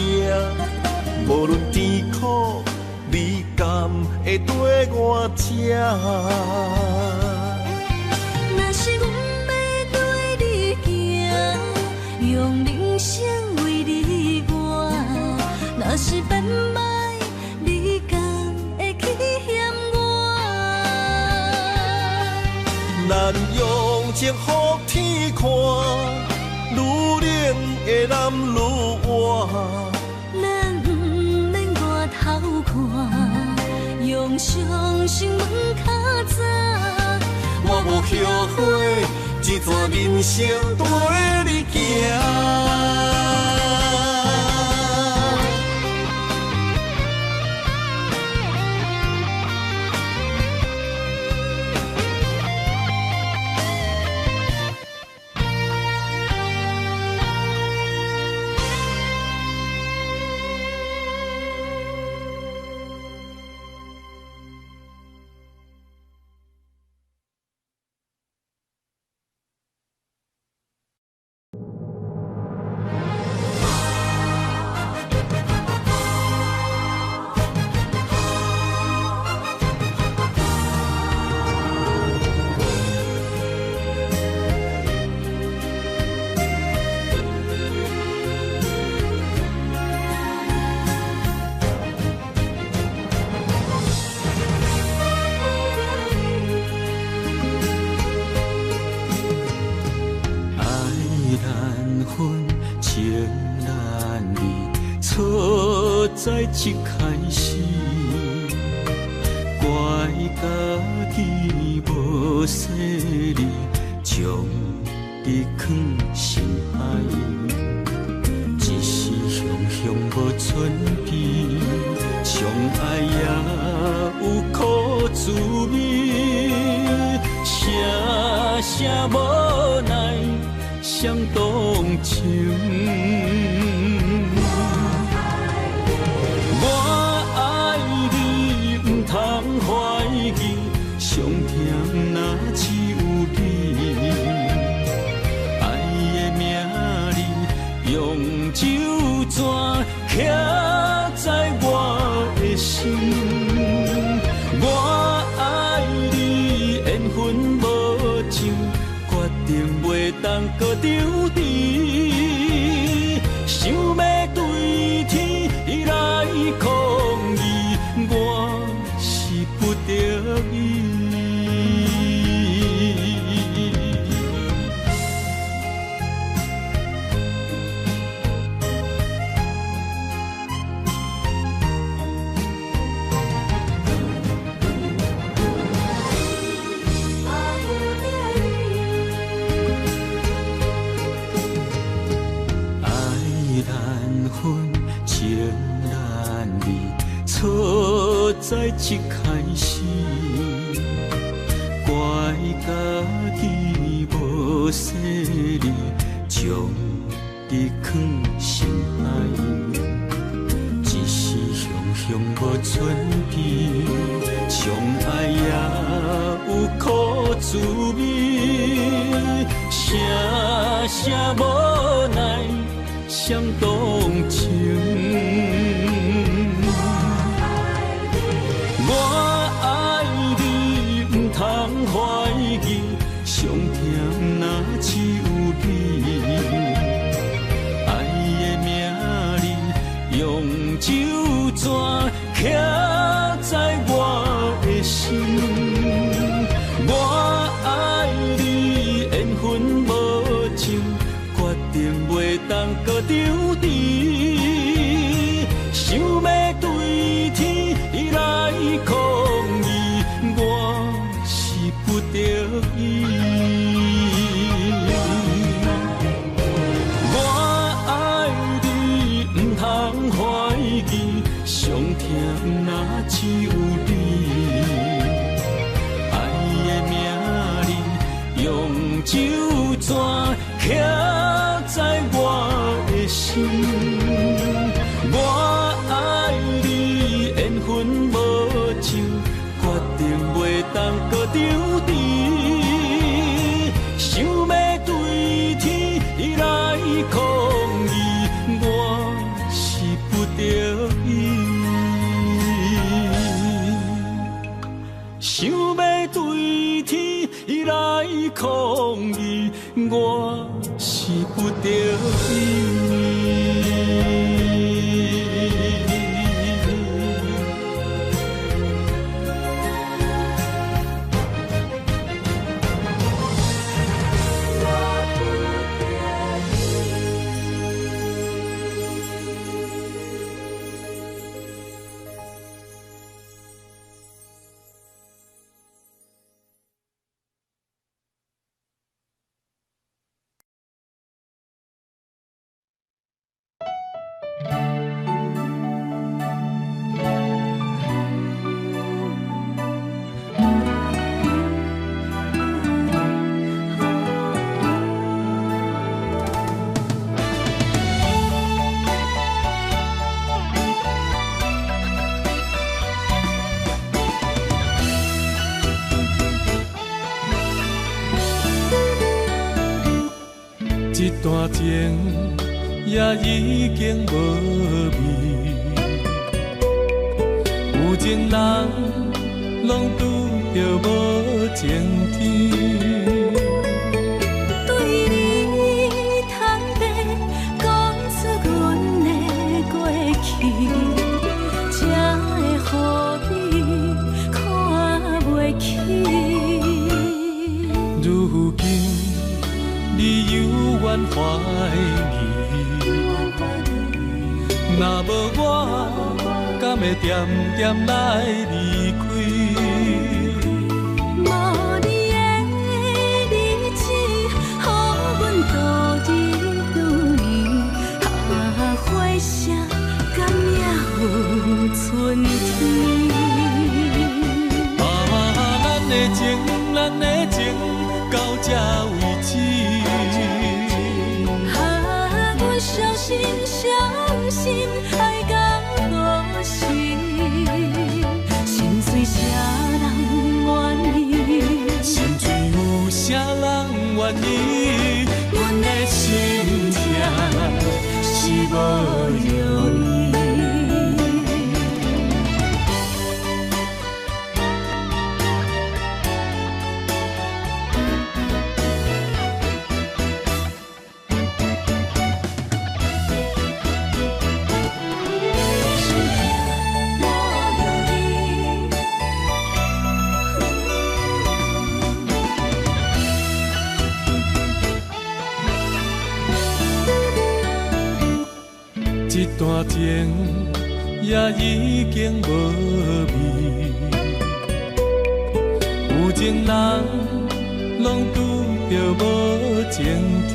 无论甜苦，你甘会跟我吃？若是阮要对你行，用人生为你活，若是变歹，你甘会去嫌我？咱用情予天看，愈练会男愈活。咱不免外头看，用伤心问较早。我无后悔，一段人生跟你行。在一开始，怪家己无细腻，将你放心海，一时雄雄无准备，相爱也有苦滋味，声声无奈伤动情。上在我的心。我爱你，缘分无尽，决定袂当搁丢低。想要对天来抗议，我是不得已。错在一开始，怪家己无细腻，将你放心海。一时雄雄无准备，相爱也有苦滋味，声声无奈伤动情。我爱你，不通怀疑，上甜若只有你。爱的名字用酒泉刻在我的心。我爱你，缘分无尽，决定袂当搁丢低。想要对天来抗议，我是不得已。我爱你，不通怀疑，上甜若只有你。爱的名字用酒泉刻在我的心。我爱你，缘分无尽，决定袂当搁丢低。想要对天来抗议，我是不得已。想要对天来抗议，我是不得已。一段情也已经无味，有情人拢拄着无情天。对你坦白讲出阮的过去，才会予你看袂起。如今你犹原怀疑，若无我，敢会点点来离开？无你的日子，予阮度日如年，花谢敢也有春天。咱的情，咱的情，到这为止。阮相信，相信爱到何时？心碎啥人愿意？心碎有啥人愿意？阮的心痛是无容易。一段情也已经无味，有情人拢拄着无情天。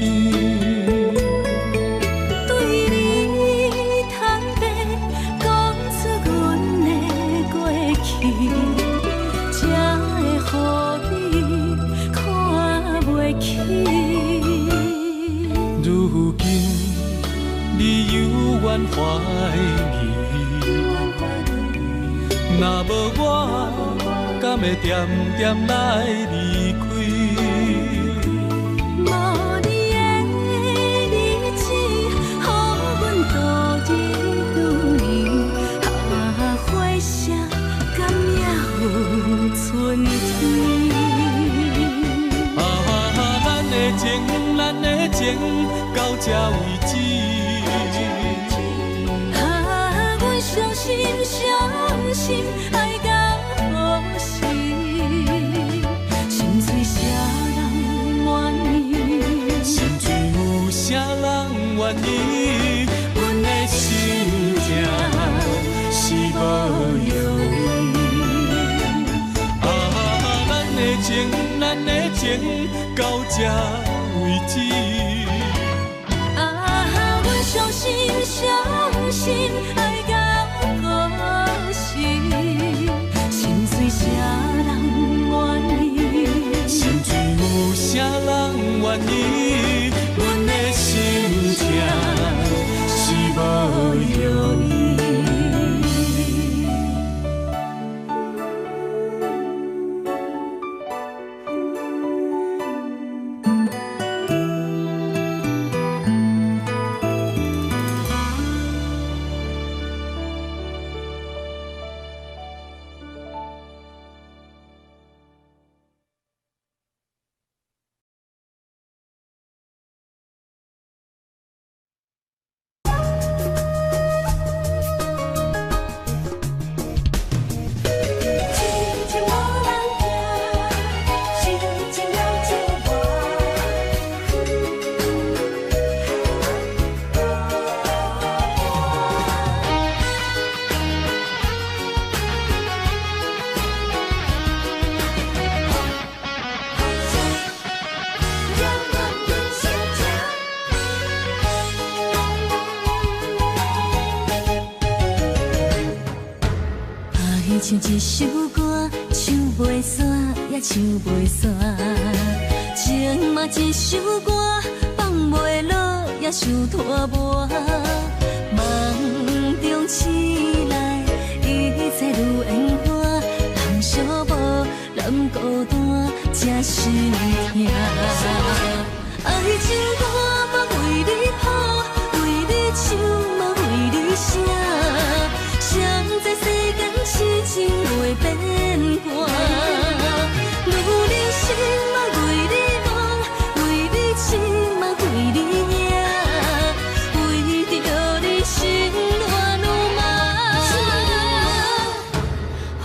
对你坦白讲出阮的过去，才会予你看袂起。如今你犹原怀疑，若无我，敢会点点来离开？无你的日子，予阮度日如年，花谢敢也有春天。咱的情，咱的情到这为止。阮相信，相信爱到何时？心碎啥人愿意？心碎有啥人愿意？阮的心情是无容易。咱的情，咱的情到这为止。阮相信，相信爱到何时？心碎啥人愿意？心碎有啥人愿意？阮的心情是无容易。唱一首歌，唱袂煞也唱袂煞，情嘛一首歌，放袂落也想拖磨。梦中醒来，一切如烟花，人寂寞，人孤单，才心痛。爱情歌嘛为你谱，为你唱嘛为你写，谁知世间痴情袂变卦，愈人心嘛为你梦，为你情嘛为你影，为着你心乱如麻。风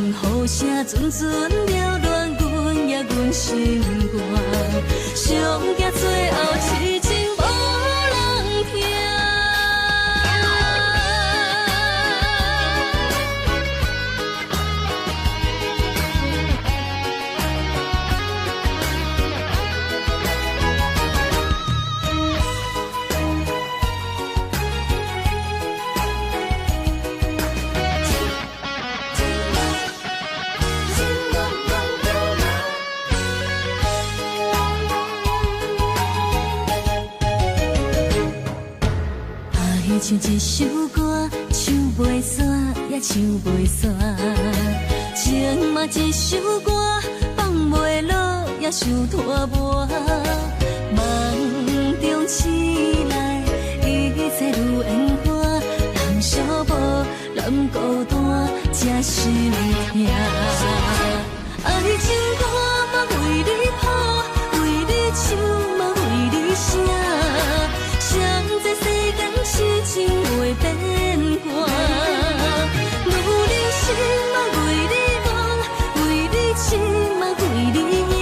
雨声阵阵缭乱阮也阮心肝，上惊最后痴情无人听。唱一首歌，唱袂煞也唱袂煞，情嘛一首歌，放袂落也想拖磨。梦中醒来，一切如烟花，人寂寞，人孤单，才心痛。爱情歌嘛为你谱，为你唱嘛为你写，谁知世间痴情袂变卦，愈人心嘛为你梦，为你情嘛为你影，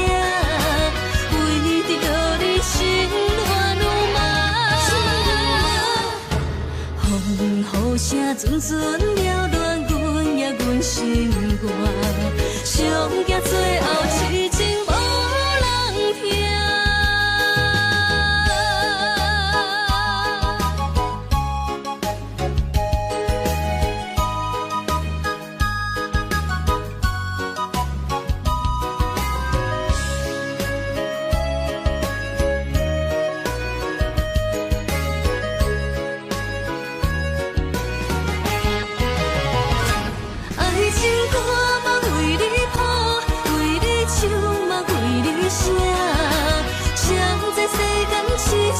为着你心乱如麻。风拢行最后痴情无人听。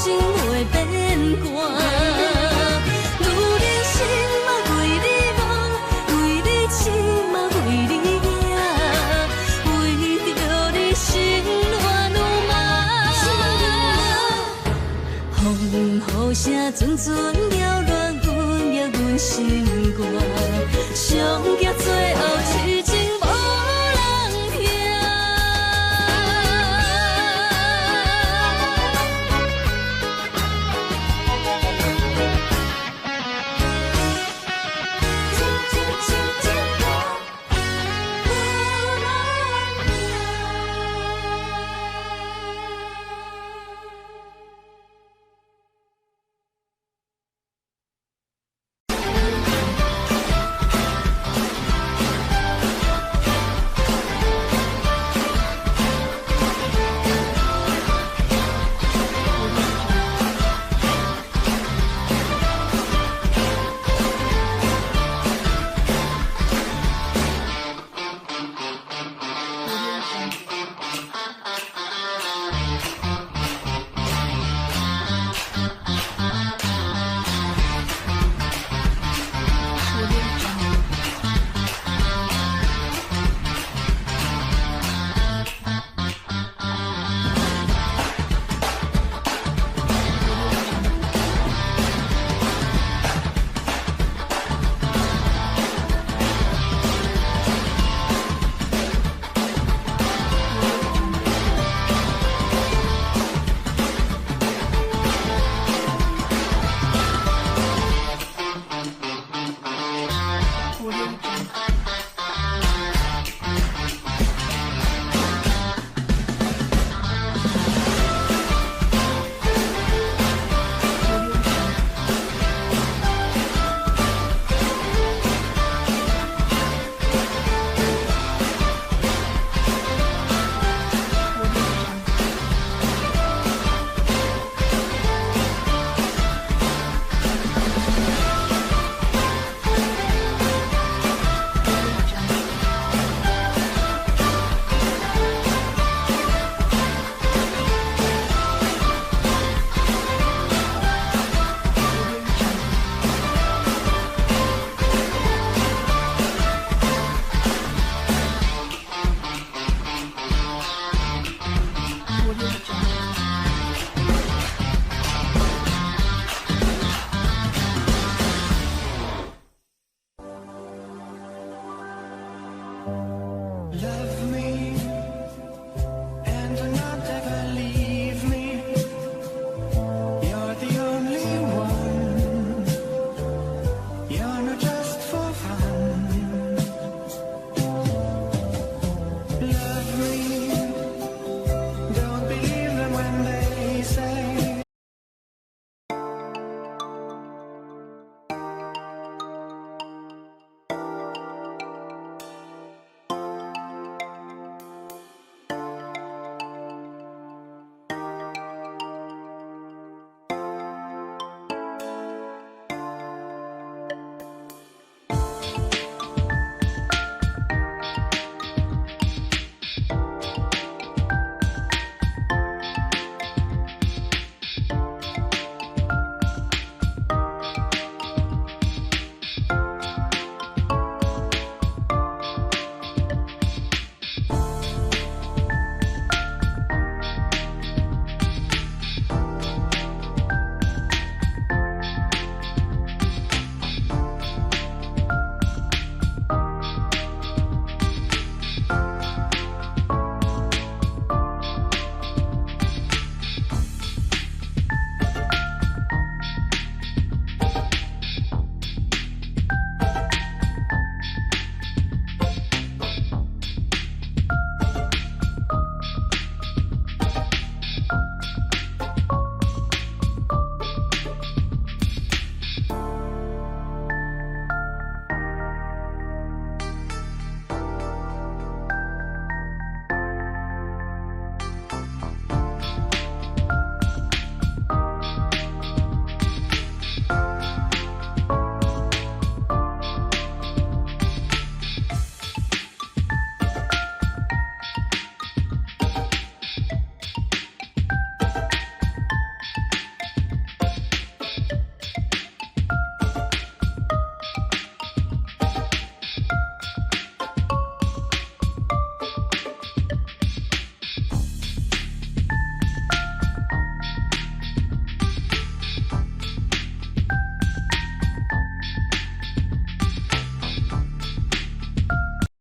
情袂变寒，愈人生嘛为你忙，为你痴嘛为你惊，为着你心乱如麻。风雨声阵阵。